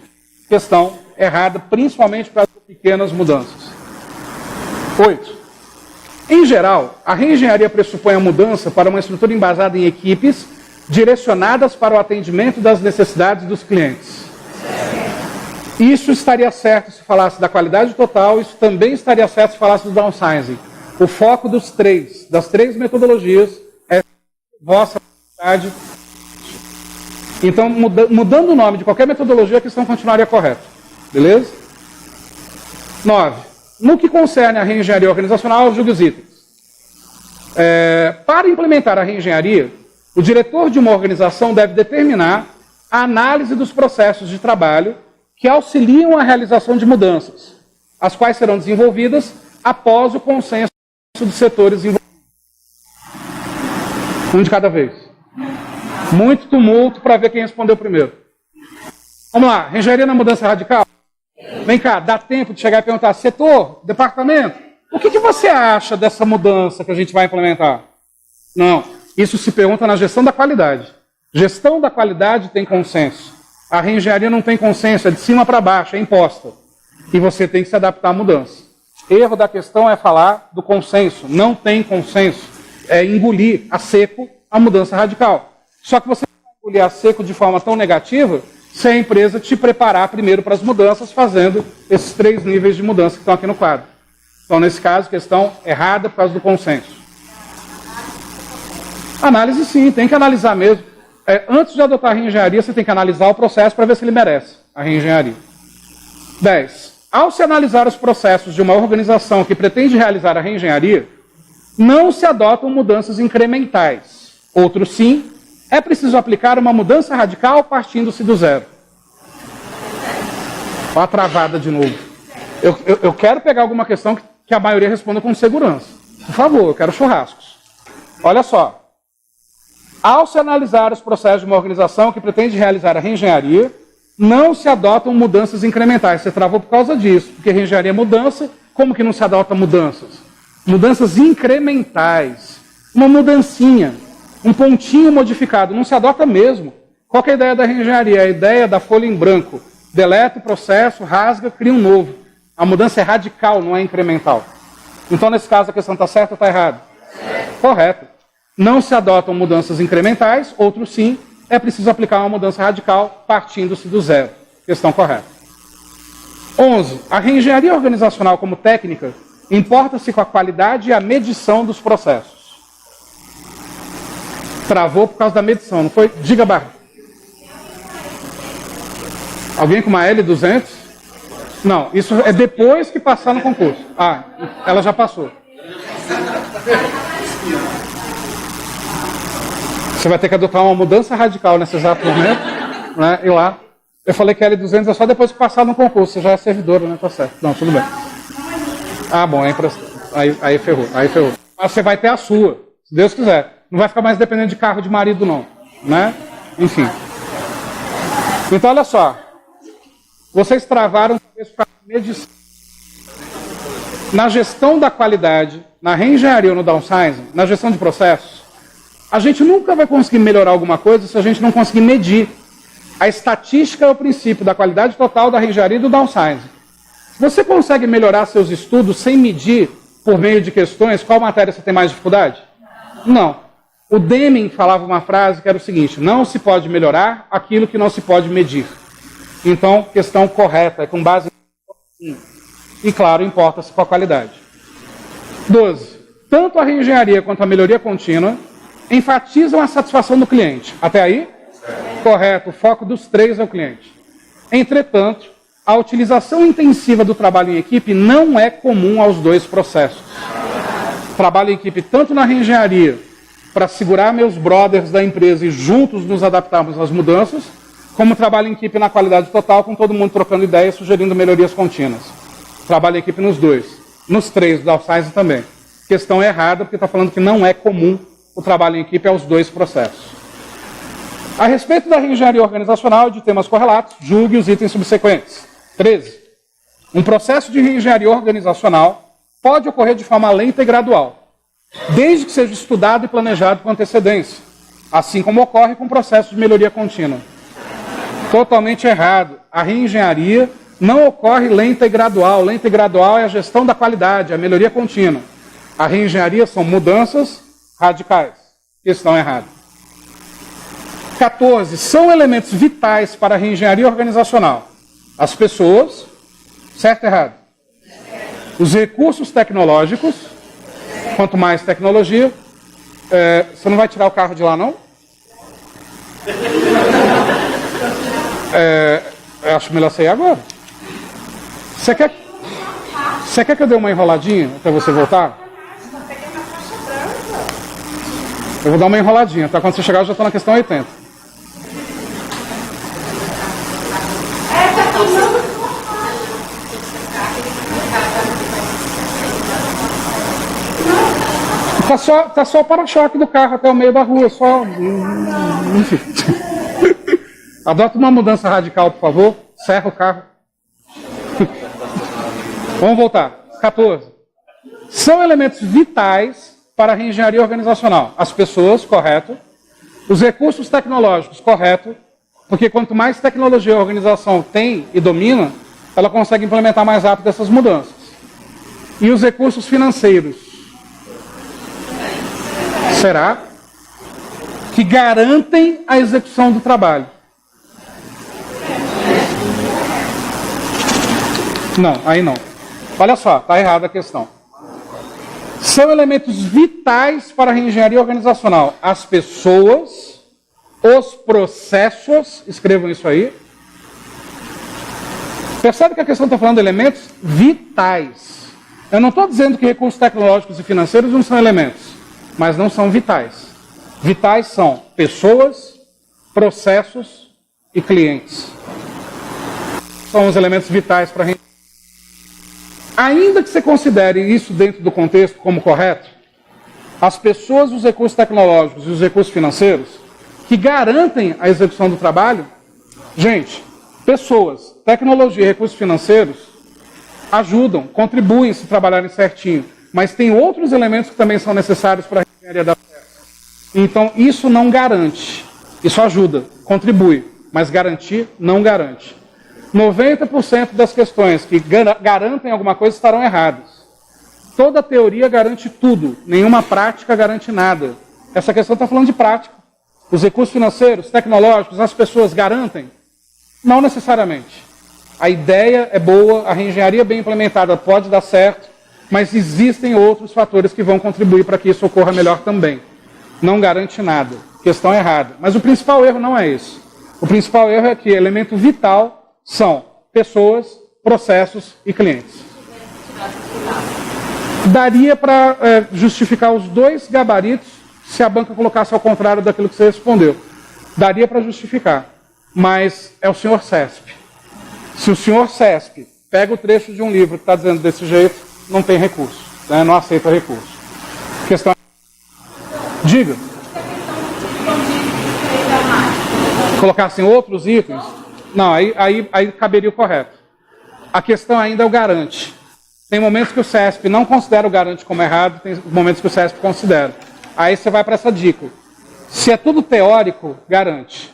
Questão errada, principalmente para as pequenas mudanças. 8. Em geral, a reengenharia pressupõe a mudança para uma estrutura embasada em equipes direcionadas para o atendimento das necessidades dos clientes. Isso estaria certo se falasse da qualidade total, isso também estaria certo se falasse do downsizing. O foco das três metodologias é vossa vontade. Então, mudando o nome de qualquer metodologia, a questão continuaria correta. Beleza? 9. No que concerne a reengenharia organizacional, julgue os itens. Para implementar a reengenharia, o diretor de uma organização deve determinar a análise dos processos de trabalho que auxiliam a realização de mudanças, as quais serão desenvolvidas após o consenso dos setores envolvidos. Um de cada vez. Muito tumulto para ver quem respondeu primeiro. Vamos lá, reengenharia na mudança radical? Vem cá, dá tempo de chegar e perguntar, setor, departamento, o que você acha dessa mudança que a gente vai implementar? Não, isso se pergunta na gestão da qualidade. Gestão da qualidade tem consenso. A reengenharia não tem consenso, é de cima para baixo, é imposta. E você tem que se adaptar à mudança. Erro da questão é falar do consenso. Não tem consenso. É engolir a seco a mudança radical. Só que você não vai engolir a seco de forma tão negativa se a empresa te preparar primeiro para as mudanças, fazendo esses 3 níveis de mudança que estão aqui no quadro. Então, nesse caso, questão errada por causa do consenso. Análise, sim, tem que analisar mesmo. Antes de adotar a reengenharia, você tem que analisar o processo para ver se ele merece a reengenharia. 10. Ao se analisar os processos de uma organização que pretende realizar a reengenharia, não se adotam mudanças incrementais. Outro sim, é preciso aplicar uma mudança radical partindo-se do zero. Olha a travada de novo. Eu quero pegar alguma questão que a maioria responda com segurança. Por favor, eu quero churrascos. Olha só. Ao se analisar os processos de uma organização que pretende realizar a reengenharia, não se adotam mudanças incrementais. Você travou por causa disso, porque reengenharia é mudança. Como que não se adota mudanças? Mudanças incrementais. Uma mudancinha, um pontinho modificado. Não se adota mesmo. Qual que é a ideia da reengenharia? A ideia da folha em branco. Deleta o processo, rasga, cria um novo. A mudança é radical, não é incremental. Então, nesse caso, a questão está certa ou está errada? Correto. Não se adotam mudanças incrementais, outros sim, é preciso aplicar uma mudança radical partindo-se do zero. Questão correta. 11. A reengenharia organizacional como técnica importa-se com a qualidade e a medição dos processos. Travou por causa da medição, não foi? Diga, Barra. Alguém com uma L200? Não, isso é depois que passar no concurso. Ah, ela já passou. Você vai ter que adotar uma mudança radical nesse exato momento, né? E lá, eu falei que L200 é só depois que passar no concurso. Você já é servidora, né? Tá certo. Não, tudo bem. Ah, bom, aí ferrou. Mas você vai ter a sua, se Deus quiser. Não vai ficar mais dependendo de carro de marido, não. Né? Enfim. Então, olha só. Vocês travaram medição. Na gestão da qualidade, na reengenharia ou no downsizing, na gestão de processos, a gente nunca vai conseguir melhorar alguma coisa se a gente não conseguir medir. A estatística é o princípio da qualidade total da reengenharia e do downsizing. Você consegue melhorar seus estudos sem medir, por meio de questões, qual matéria você tem mais dificuldade? Não. O Deming falava uma frase que era o seguinte: não se pode melhorar aquilo que não se pode medir. Então, questão correta, é com base em... E, claro, importa-se com a qualidade. 12. Tanto a reengenharia quanto a melhoria contínua enfatizam a satisfação do cliente. Até aí? Correto. O foco dos 3 é o cliente. Entretanto, a utilização intensiva do trabalho em equipe não é comum aos 2 processos. Trabalho em equipe tanto na reengenharia, para segurar meus brothers da empresa e juntos nos adaptarmos às mudanças, como trabalho em equipe na qualidade total, com todo mundo trocando ideias, sugerindo melhorias contínuas. Trabalho em equipe nos 2. Nos 3, do downsizing também. Questão errada, porque está falando que não é comum o trabalho em equipe aos 2 processos. A respeito da reengenharia organizacional e de temas correlatos, julgue os itens subsequentes. 13. Um processo de reengenharia organizacional pode ocorrer de forma lenta e gradual, desde que seja estudado e planejado com antecedência, assim como ocorre com o processo de melhoria contínua. Totalmente errado. A reengenharia não ocorre lenta e gradual. Lenta e gradual é a gestão da qualidade, a melhoria contínua. A reengenharia são mudanças radicais. Questão errada. 14. São elementos vitais para a reengenharia organizacional: as pessoas, certo ou errado? Os recursos tecnológicos, quanto mais tecnologia. Você não vai tirar o carro de lá, não? Eu acho melhor você ir agora. Você quer que eu dê uma enroladinha até você voltar? Eu vou dar uma enroladinha, tá? Quando você chegar, eu já estou na questão 80. Tá só o para-choque do carro até o meio da rua, só... Enfim. Adota uma mudança radical, por favor. Serra o carro. Vamos voltar. 14. São elementos vitais para a reengenharia organizacional. As pessoas, correto. Os recursos tecnológicos, correto. Porque quanto mais tecnologia a organização tem e domina, ela consegue implementar mais rápido essas mudanças. E os recursos financeiros. Será? Que garantem a execução do trabalho. Não, aí não. Olha só, está errada a questão. São elementos vitais para a reengenharia organizacional. As pessoas, os processos, escrevam isso aí. Percebe que a questão está falando de elementos vitais. Eu não estou dizendo que recursos tecnológicos e financeiros não são elementos, mas não são vitais. Vitais são pessoas, processos e clientes. São os elementos vitais para a reengenharia. Ainda que você considere isso dentro do contexto como correto, as pessoas, os recursos tecnológicos e os recursos financeiros que garantem a execução do trabalho, gente, pessoas, tecnologia e recursos financeiros ajudam, contribuem se trabalharem certinho, mas tem outros elementos que também são necessários para a engenharia da peça. Então, isso não garante, isso ajuda, contribui, mas garantir não garante. 90% das questões que garantem alguma coisa estarão erradas. Toda teoria garante tudo, nenhuma prática garante nada. Essa questão está falando de prática. Os recursos financeiros, tecnológicos, as pessoas garantem? Não necessariamente. A ideia é boa, a reengenharia bem implementada pode dar certo, mas existem outros fatores que vão contribuir para que isso ocorra melhor também. Não garante nada. Questão errada. Mas o principal erro não é esse. O principal erro é que elemento vital são pessoas, processos e clientes. Daria para justificar os dois gabaritos se a banca colocasse ao contrário daquilo que você respondeu. Daria para justificar, mas é o senhor CESP. Se o senhor CESP pega o trecho de um livro que está dizendo desse jeito, não tem recurso, né? Não aceita recurso. Questão. Diga. Colocassem outros itens? Não, aí caberia o correto. A questão ainda é o garante. Tem momentos que o CESP não considera o garante como errado, tem momentos que o CESP considera. Aí você vai para essa dica. Se é tudo teórico, garante.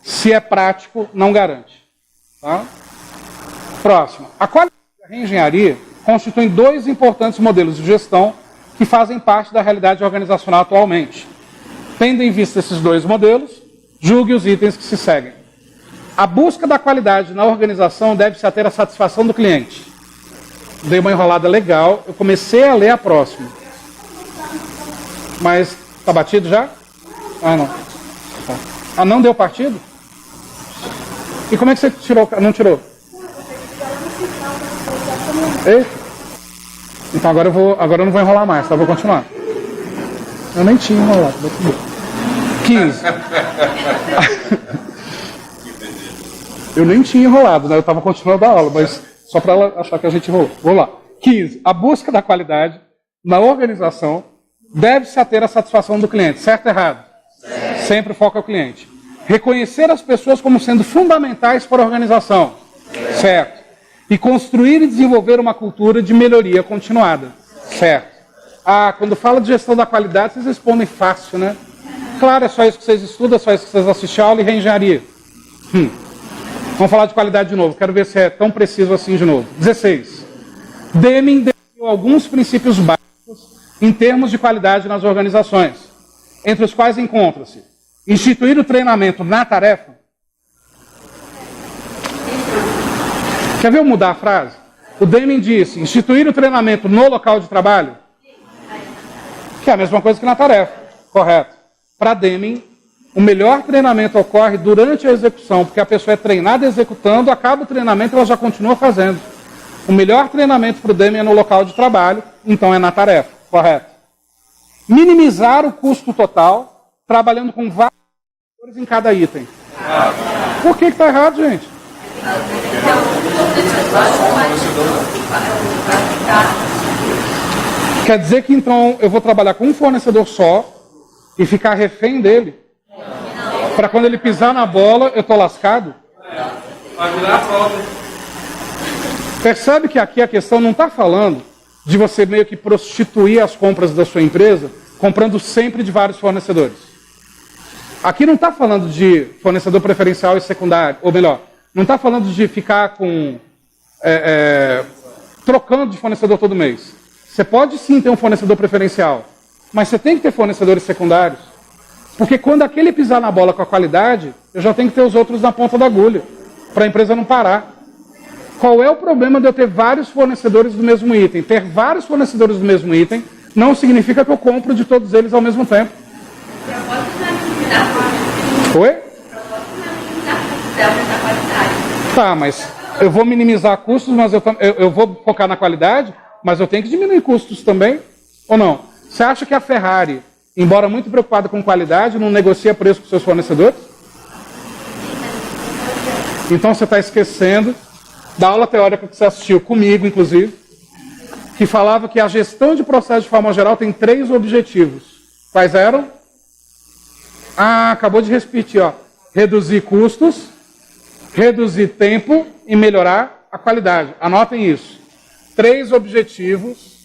Se é prático, não garante. Tá? Próximo. A qualidade da reengenharia constitui dois importantes modelos de gestão que fazem parte da realidade organizacional atualmente. Tendo em vista esses dois modelos, julgue os itens que se seguem. A busca da qualidade na organização deve se ater à satisfação do cliente. Dei uma enrolada legal, eu comecei a ler a próxima. Mas, está batido já? Ah, não. Ah, não deu partido? E como é que você tirou? Não tirou? Eita. Então agora eu não vou enrolar mais, tá? Vou continuar. Eu nem tinha enrolado. 15. Eu nem tinha enrolado, né? Eu estava continuando a aula, mas só para ela achar que a gente enrolou. Vamos lá. 15. A busca da qualidade na organização deve se ater à satisfação do cliente. Certo ou errado? Certo. Sempre foca o cliente. Reconhecer as pessoas como sendo fundamentais para a organização. Certo. E construir e desenvolver uma cultura de melhoria continuada. Certo. Ah, quando fala de gestão da qualidade, vocês respondem fácil, né? Claro, é só isso que vocês estudam, é só isso que vocês assistem a aula e reengenharia. Vamos falar de qualidade de novo. Quero ver se é tão preciso assim de novo. 16. Deming definiu alguns princípios básicos em termos de qualidade nas organizações, entre os quais encontra-se instituir o treinamento na tarefa. Quer ver eu mudar a frase? O Deming disse instituir o treinamento no local de trabalho, que é a mesma coisa que na tarefa. Correto. Para Deming, o melhor treinamento ocorre durante a execução, porque a pessoa é treinada executando, acaba o treinamento e ela já continua fazendo. O melhor treinamento para o Deming é no local de trabalho, então é na tarefa. Correto. Minimizar o custo total, trabalhando com vários fatores em cada item. Por que está errado, gente? Quer dizer que então eu vou trabalhar com um fornecedor só e ficar refém dele? Para quando ele pisar na bola, eu estou lascado? Percebe que aqui a questão não está falando de você meio que prostituir as compras da sua empresa, comprando sempre de vários fornecedores. Aqui não está falando de fornecedor preferencial e secundário, ou melhor, não está falando de ficar com trocando de fornecedor todo mês. Você pode sim ter um fornecedor preferencial, mas você tem que ter fornecedores secundários. Porque quando aquele pisar na bola com a qualidade, eu já tenho que ter os outros na ponta da agulha, para a empresa não parar. Qual é o problema de eu ter vários fornecedores do mesmo item? Ter vários fornecedores do mesmo item não significa que eu compro de todos eles ao mesmo tempo. Oi? Tá, mas eu vou minimizar custos, mas eu vou focar na qualidade, mas eu tenho que diminuir custos também, ou não? Você acha que a Ferrari, embora muito preocupada com qualidade, não negocia preço com seus fornecedores? Então você está esquecendo da aula teórica que você assistiu comigo, inclusive, que falava que a gestão de processo de forma geral tem 3 objetivos. Quais eram? Acabou de repetir, ó. Reduzir custos, reduzir tempo e melhorar a qualidade. Anotem isso. 3 objetivos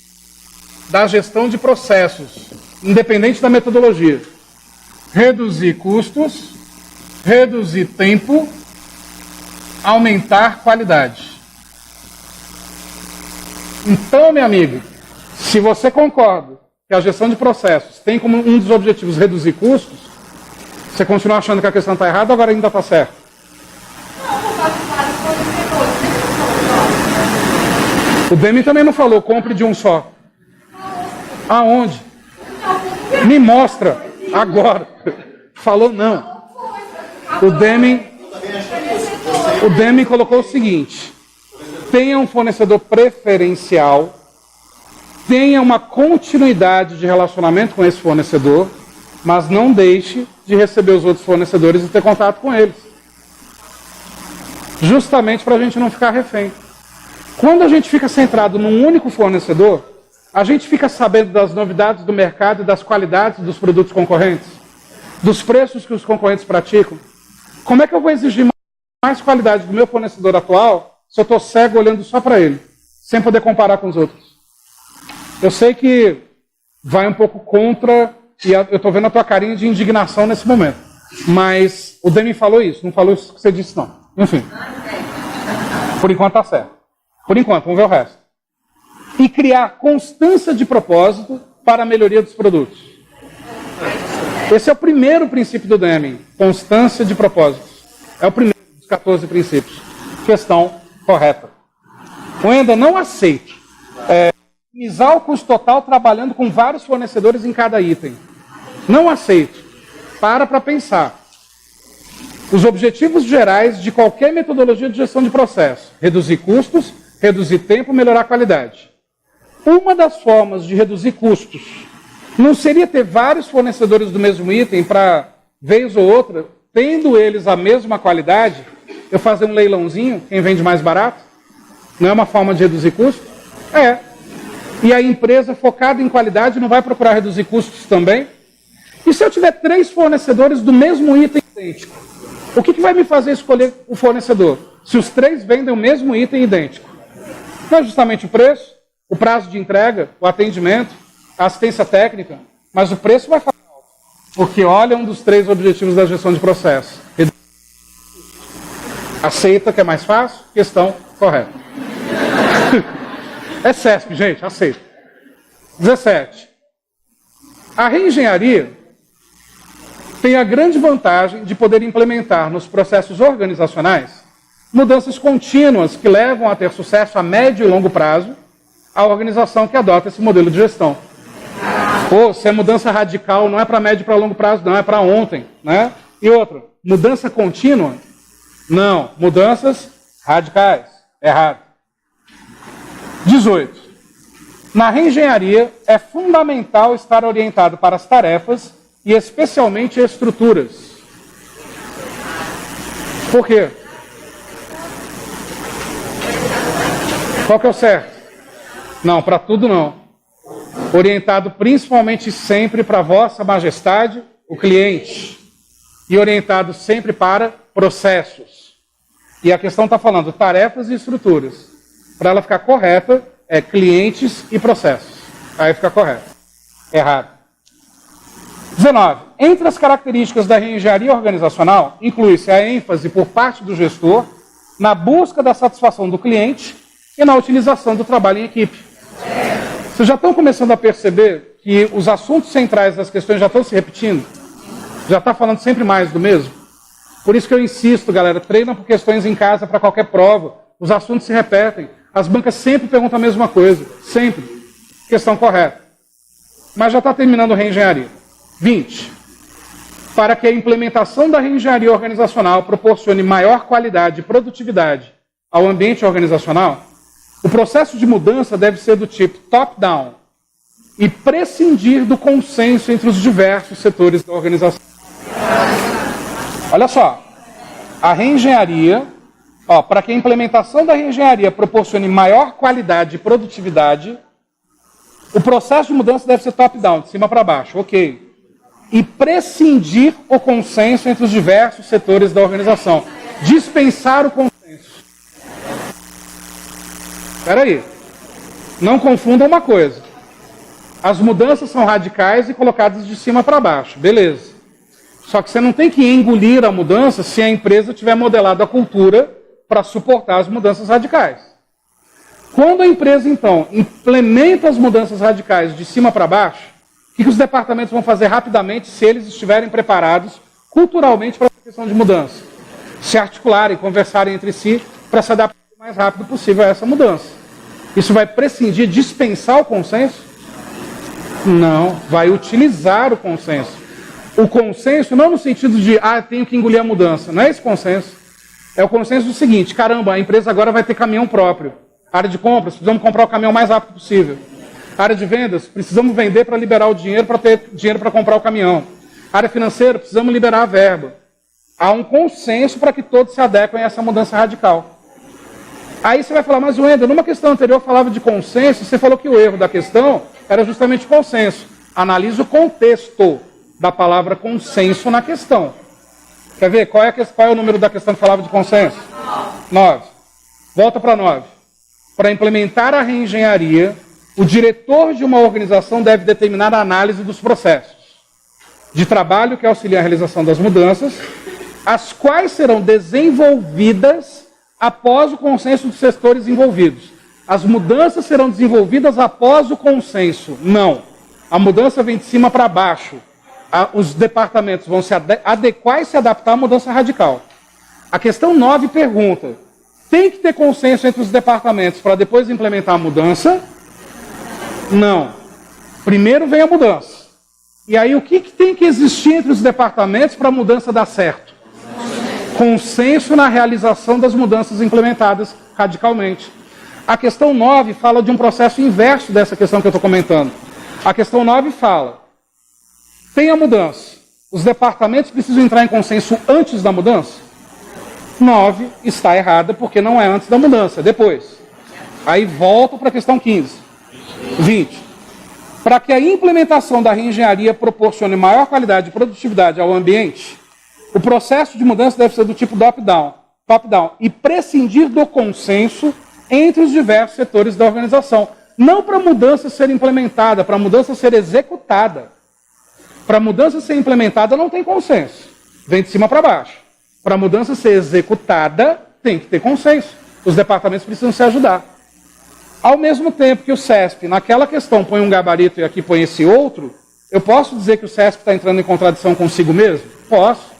da gestão de processos, independente da metodologia. Reduzir custos, reduzir tempo, aumentar qualidade. Então, meu amigo, se você concorda que a gestão de processos tem como um dos objetivos reduzir custos, você continua achando que a questão está errada ou agora ainda está certa? O Demi também não falou, compre de um só. Aonde? Me mostra, agora. Falou não. O Demi colocou o seguinte: tenha um fornecedor preferencial, tenha uma continuidade de relacionamento com esse fornecedor, mas não deixe de receber os outros fornecedores e ter contato com eles. Justamente para a gente não ficar refém. Quando a gente fica centrado num único fornecedor, a gente fica sabendo das novidades do mercado e das qualidades dos produtos concorrentes, dos preços que os concorrentes praticam. Como é que eu vou exigir mais qualidade do meu fornecedor atual se eu estou cego olhando só para ele, sem poder comparar com os outros? Eu sei que vai um pouco contra, e eu estou vendo a tua carinha de indignação nesse momento, mas o Demi falou isso, não falou isso que você disse não. Enfim, por enquanto está certo. Por enquanto, vamos ver o resto. E criar constância de propósito para a melhoria dos produtos. Esse é o primeiro princípio do Deming, constância de propósitos. É o primeiro dos 14 princípios. Questão correta. Wendel, não aceito minimizar o custo total trabalhando com vários fornecedores em cada item. Não aceito. Para pensar. Os objetivos gerais de qualquer metodologia de gestão de processo: reduzir custos, reduzir tempo, melhorar a qualidade. Uma das formas de reduzir custos não seria ter vários fornecedores do mesmo item para, vez ou outra, tendo eles a mesma qualidade, eu fazer um leilãozinho, quem vende mais barato? Não é uma forma de reduzir custo? É. E a empresa focada em qualidade não vai procurar reduzir custos também? E se eu tiver 3 fornecedores do mesmo item idêntico? O que vai me fazer escolher o fornecedor? Se os 3 vendem o mesmo item idêntico? Não é justamente o preço, o prazo de entrega, o atendimento, a assistência técnica, mas o preço vai falar alto. Porque olha um dos 3 objetivos da gestão de processo. Aceita que é mais fácil? Questão correta. É CESP, gente, aceita. 17. A reengenharia tem a grande vantagem de poder implementar nos processos organizacionais mudanças contínuas que levam a ter sucesso a médio e longo prazo a organização que adota esse modelo de gestão. Ou se é mudança radical, não é para médio e para longo prazo, não, é para ontem. Né? E outra, mudança contínua? Não, mudanças radicais. Errado. 18. Na reengenharia, é fundamental estar orientado para as tarefas e especialmente estruturas. Por quê? Qual que é o certo? Não, para tudo não. Orientado principalmente sempre para vossa majestade, o cliente. E orientado sempre para processos. E a questão está falando tarefas e estruturas. Para ela ficar correta, é clientes e processos. Aí fica correto. Errado. 19. Entre as características da reengenharia organizacional, inclui-se a ênfase por parte do gestor na busca da satisfação do cliente e na utilização do trabalho em equipe. Vocês já estão começando a perceber que os assuntos centrais das questões já estão se repetindo? Já está falando sempre mais do mesmo? Por isso que eu insisto, galera, treina por questões em casa para qualquer prova. Os assuntos se repetem. As bancas sempre perguntam a mesma coisa. Sempre. Questão correta. Mas já está terminando a reengenharia. 20. Para que a implementação da reengenharia organizacional proporcione maior qualidade e produtividade ao ambiente organizacional, o processo de mudança deve ser do tipo top-down e prescindir do consenso entre os diversos setores da organização. Olha só, a reengenharia, para que a implementação da reengenharia proporcione maior qualidade e produtividade, o processo de mudança deve ser top-down, de cima para baixo, ok. E prescindir o consenso entre os diversos setores da organização. Dispensar o consenso. Espera aí. Não confundam uma coisa. As mudanças são radicais e colocadas de cima para baixo. Beleza. Só que você não tem que engolir a mudança se a empresa tiver modelado a cultura para suportar as mudanças radicais. Quando a empresa, então, implementa as mudanças radicais de cima para baixo, o que os departamentos vão fazer rapidamente se eles estiverem preparados culturalmente para essa questão de mudança? Se articularem, conversarem entre si para se adaptar o mais rápido possível a essa mudança. Isso vai prescindir, dispensar o consenso? Não, vai utilizar o consenso. O consenso não no sentido de, tenho que engolir a mudança. Não é esse consenso. É o consenso do seguinte, caramba, a empresa agora vai ter caminhão próprio. Área de compras, precisamos comprar o caminhão o mais rápido possível. Área de vendas, precisamos vender para liberar o dinheiro, para ter dinheiro para comprar o caminhão. Área financeira, precisamos liberar a verba. Há um consenso para que todos se adequem a essa mudança radical. Aí você vai falar, mas Wendel, numa questão anterior falava de consenso, você falou que o erro da questão era justamente consenso. Analisa o contexto da palavra consenso na questão. Quer ver? Qual é o número da questão que falava de consenso? 9. Volta para 9. Para implementar a reengenharia, o diretor de uma organização deve determinar a análise dos processos de trabalho que auxiliam a realização das mudanças, as quais serão desenvolvidas após o consenso dos setores envolvidos. As mudanças serão desenvolvidas após o consenso. Não. A mudança vem de cima para baixo. Os departamentos vão se adequar e se adaptar à mudança radical. A questão 9 pergunta, tem que ter consenso entre os departamentos para depois implementar a mudança? Não. Primeiro vem a mudança. E aí o que tem que existir entre os departamentos para a mudança dar certo? Consenso na realização das mudanças implementadas radicalmente. A questão 9 fala de um processo inverso dessa questão que eu estou comentando. A questão 9 fala, tem a mudança. Os departamentos precisam entrar em consenso antes da mudança? 9 está errada porque não é antes da mudança, é depois. Aí volto para a questão 15. 20. Para que a implementação da reengenharia proporcione maior qualidade e produtividade ao ambiente, o processo de mudança deve ser do tipo top-down, e prescindir do consenso entre os diversos setores da organização. Não para a mudança ser implementada, para a mudança ser executada. Para a mudança ser implementada não tem consenso, vem de cima para baixo. Para a mudança ser executada, tem que ter consenso. Os departamentos precisam se ajudar. Ao mesmo tempo que o CESP, naquela questão, põe um gabarito e aqui põe esse outro, eu posso dizer que o CESP está entrando em contradição consigo mesmo? Posso.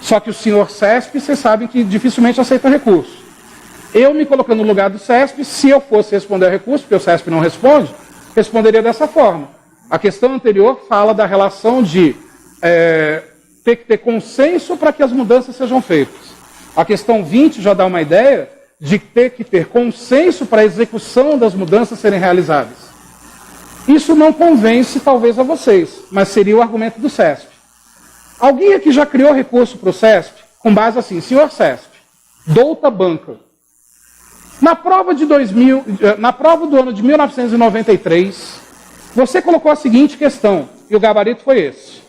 Só que o senhor CESP, vocês sabem que dificilmente aceita recurso. Eu me colocando no lugar do CESP, se eu fosse responder a recurso, porque o CESP não responde, responderia dessa forma. A questão anterior fala da relação de ter que ter consenso para que as mudanças sejam feitas. A questão 20 já dá uma ideia de ter que ter consenso para a execução das mudanças serem realizadas. Isso não convence, talvez, a vocês, mas seria o argumento do CESP. Alguém aqui já criou recurso para o CESP com base assim, senhor CESP, douta banca. Na prova do ano de 1993, você colocou a seguinte questão, e o gabarito foi esse.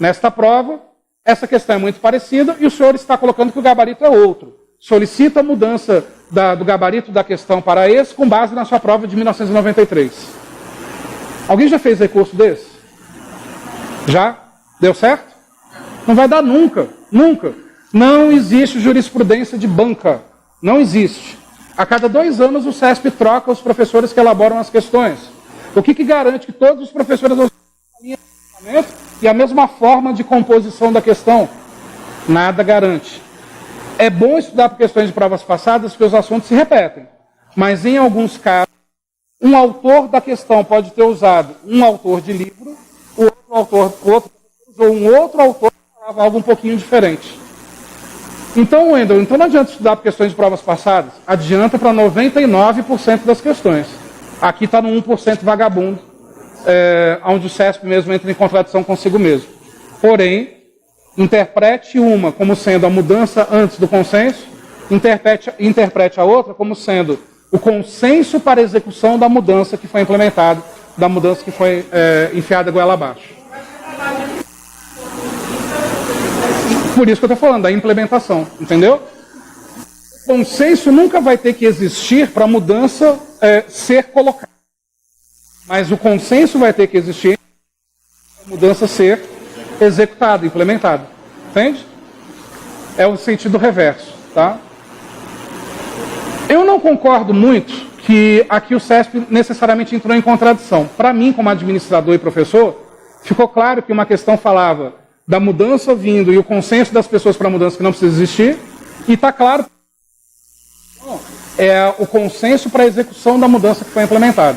Nesta prova, essa questão é muito parecida, e o senhor está colocando que o gabarito é outro. solicita a mudança do gabarito da questão para esse com base na sua prova de 1993. Alguém já fez recurso desse? Já? Deu certo? Não vai dar nunca, nunca. Não existe jurisprudência de banca. Não existe. A cada 2 anos o CESP troca os professores que elaboram as questões. O que garante que todos os professores vão ter e a mesma forma de composição da questão? Nada garante. É bom estudar por questões de provas passadas porque os assuntos se repetem. Mas em alguns casos, um autor da questão pode ter usado um autor de livro, o outro usou um outro autor que falava algo um pouquinho diferente. Então, Wendel, não adianta estudar por questões de provas passadas? Adianta para 99% das questões. Aqui está no 1% vagabundo, onde o CESP mesmo entra em contradição consigo mesmo. Porém, interprete uma como sendo a mudança antes do consenso, interprete a outra como sendo o consenso para a execução da mudança que foi implementada, da mudança que foi enfiada goela abaixo. Por isso que eu estou falando, da implementação, entendeu? O consenso nunca vai ter que existir para a mudança ser colocada. Mas o consenso vai ter que existir para a mudança ser executada, implementada. Entende? É o sentido reverso, tá? Eu não concordo muito que aqui o CESP necessariamente entrou em contradição. Para mim, como administrador e professor, ficou claro que uma questão falava da mudança vindo e o consenso das pessoas para a mudança que não precisa existir, e está claro é o consenso para a execução da mudança que foi implementada.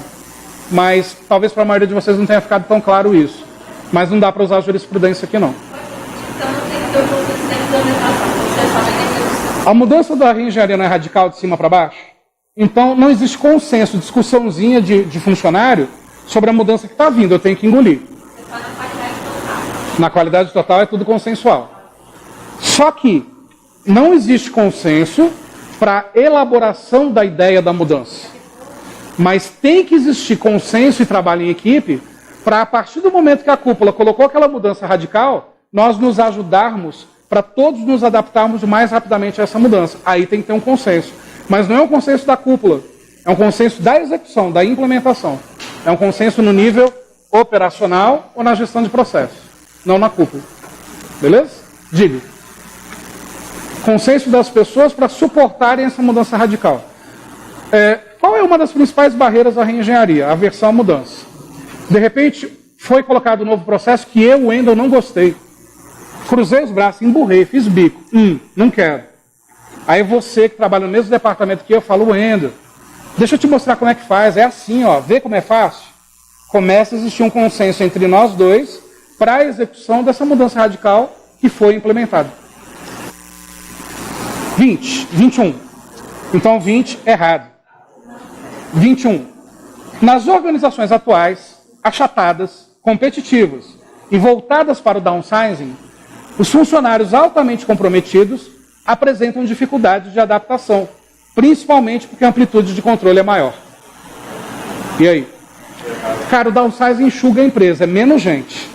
Mas talvez para a maioria de vocês não tenha ficado tão claro isso. Mas não dá para usar a jurisprudência aqui não. Então não tem que ter o consenso da implementação. Você sabe que A mudança da reengenharia não é radical de cima para baixo? Então não existe consenso, discussãozinha de funcionário sobre a mudança que está vindo. Eu tenho que engolir. Na qualidade total é tudo consensual. Só que não existe consenso para a elaboração da ideia da mudança. Mas tem que existir consenso e trabalho em equipe para, a partir do momento que a cúpula colocou aquela mudança radical, nós nos ajudarmos para todos nos adaptarmos o mais rapidamente a essa mudança. Aí tem que ter um consenso. Mas não é um consenso da cúpula. É um consenso da execução, da implementação. É um consenso no nível operacional ou na gestão de processos. Não na cúpula. Beleza? Diga. Consenso das pessoas para suportarem essa mudança radical. Qual é uma das principais barreiras à reengenharia? A aversão à mudança. De repente, foi colocado um novo processo que eu, Wendel, não gostei. Cruzei os braços, emburrei, fiz bico. Não quero. Aí você que trabalha no mesmo departamento que eu, fala, Wendel, deixa eu te mostrar como é que faz. É assim, ó, vê como é fácil? Começa a existir um consenso entre nós dois para a execução dessa mudança radical que foi implementada. 21. Então 20, errado. 21. Nas organizações atuais, achatadas, competitivas e voltadas para o downsizing, os funcionários altamente comprometidos apresentam dificuldades de adaptação, principalmente porque a amplitude de controle é maior. E aí? Cara, o downsizing enxuga a empresa, é menos gente.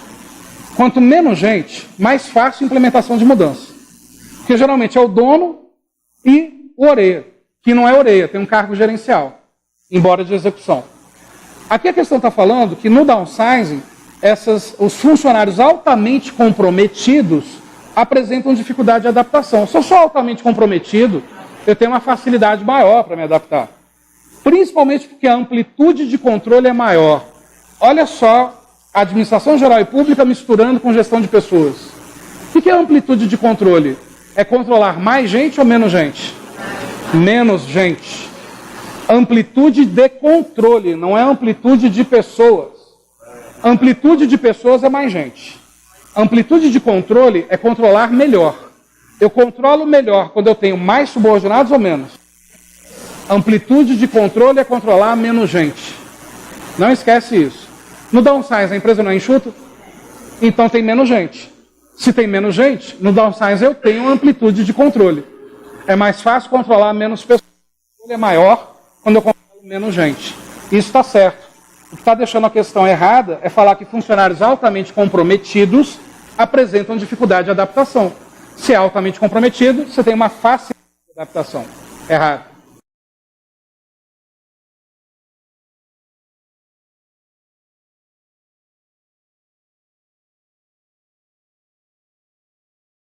Quanto menos gente, mais fácil a implementação de mudança. Porque geralmente é o dono e o orelha, que não é orelha, tem um cargo gerencial, embora de execução. Aqui a questão está falando que no downsizing, os funcionários altamente comprometidos apresentam dificuldade de adaptação. Se eu sou altamente comprometido, eu tenho uma facilidade maior para me adaptar. Principalmente porque a amplitude de controle é maior. Olha só, a administração geral e pública misturando com gestão de pessoas. O que é a amplitude de controle? É controlar mais gente ou menos gente? Menos gente. Amplitude de controle, não é amplitude de pessoas. Amplitude de pessoas é mais gente. Amplitude de controle é controlar melhor. Eu controlo melhor quando eu tenho mais subordinados ou menos? Amplitude de controle é controlar menos gente. Não esquece isso. No downsize, a empresa não é enxuta? Então tem menos gente. Se tem menos gente, no downsize eu tenho amplitude de controle. É mais fácil controlar menos pessoas. O controle é maior quando eu controlo menos gente. Isso está certo. O que está deixando a questão errada é falar que funcionários altamente comprometidos apresentam dificuldade de adaptação. Se é altamente comprometido, você tem uma facilidade de Adaptação. Errado.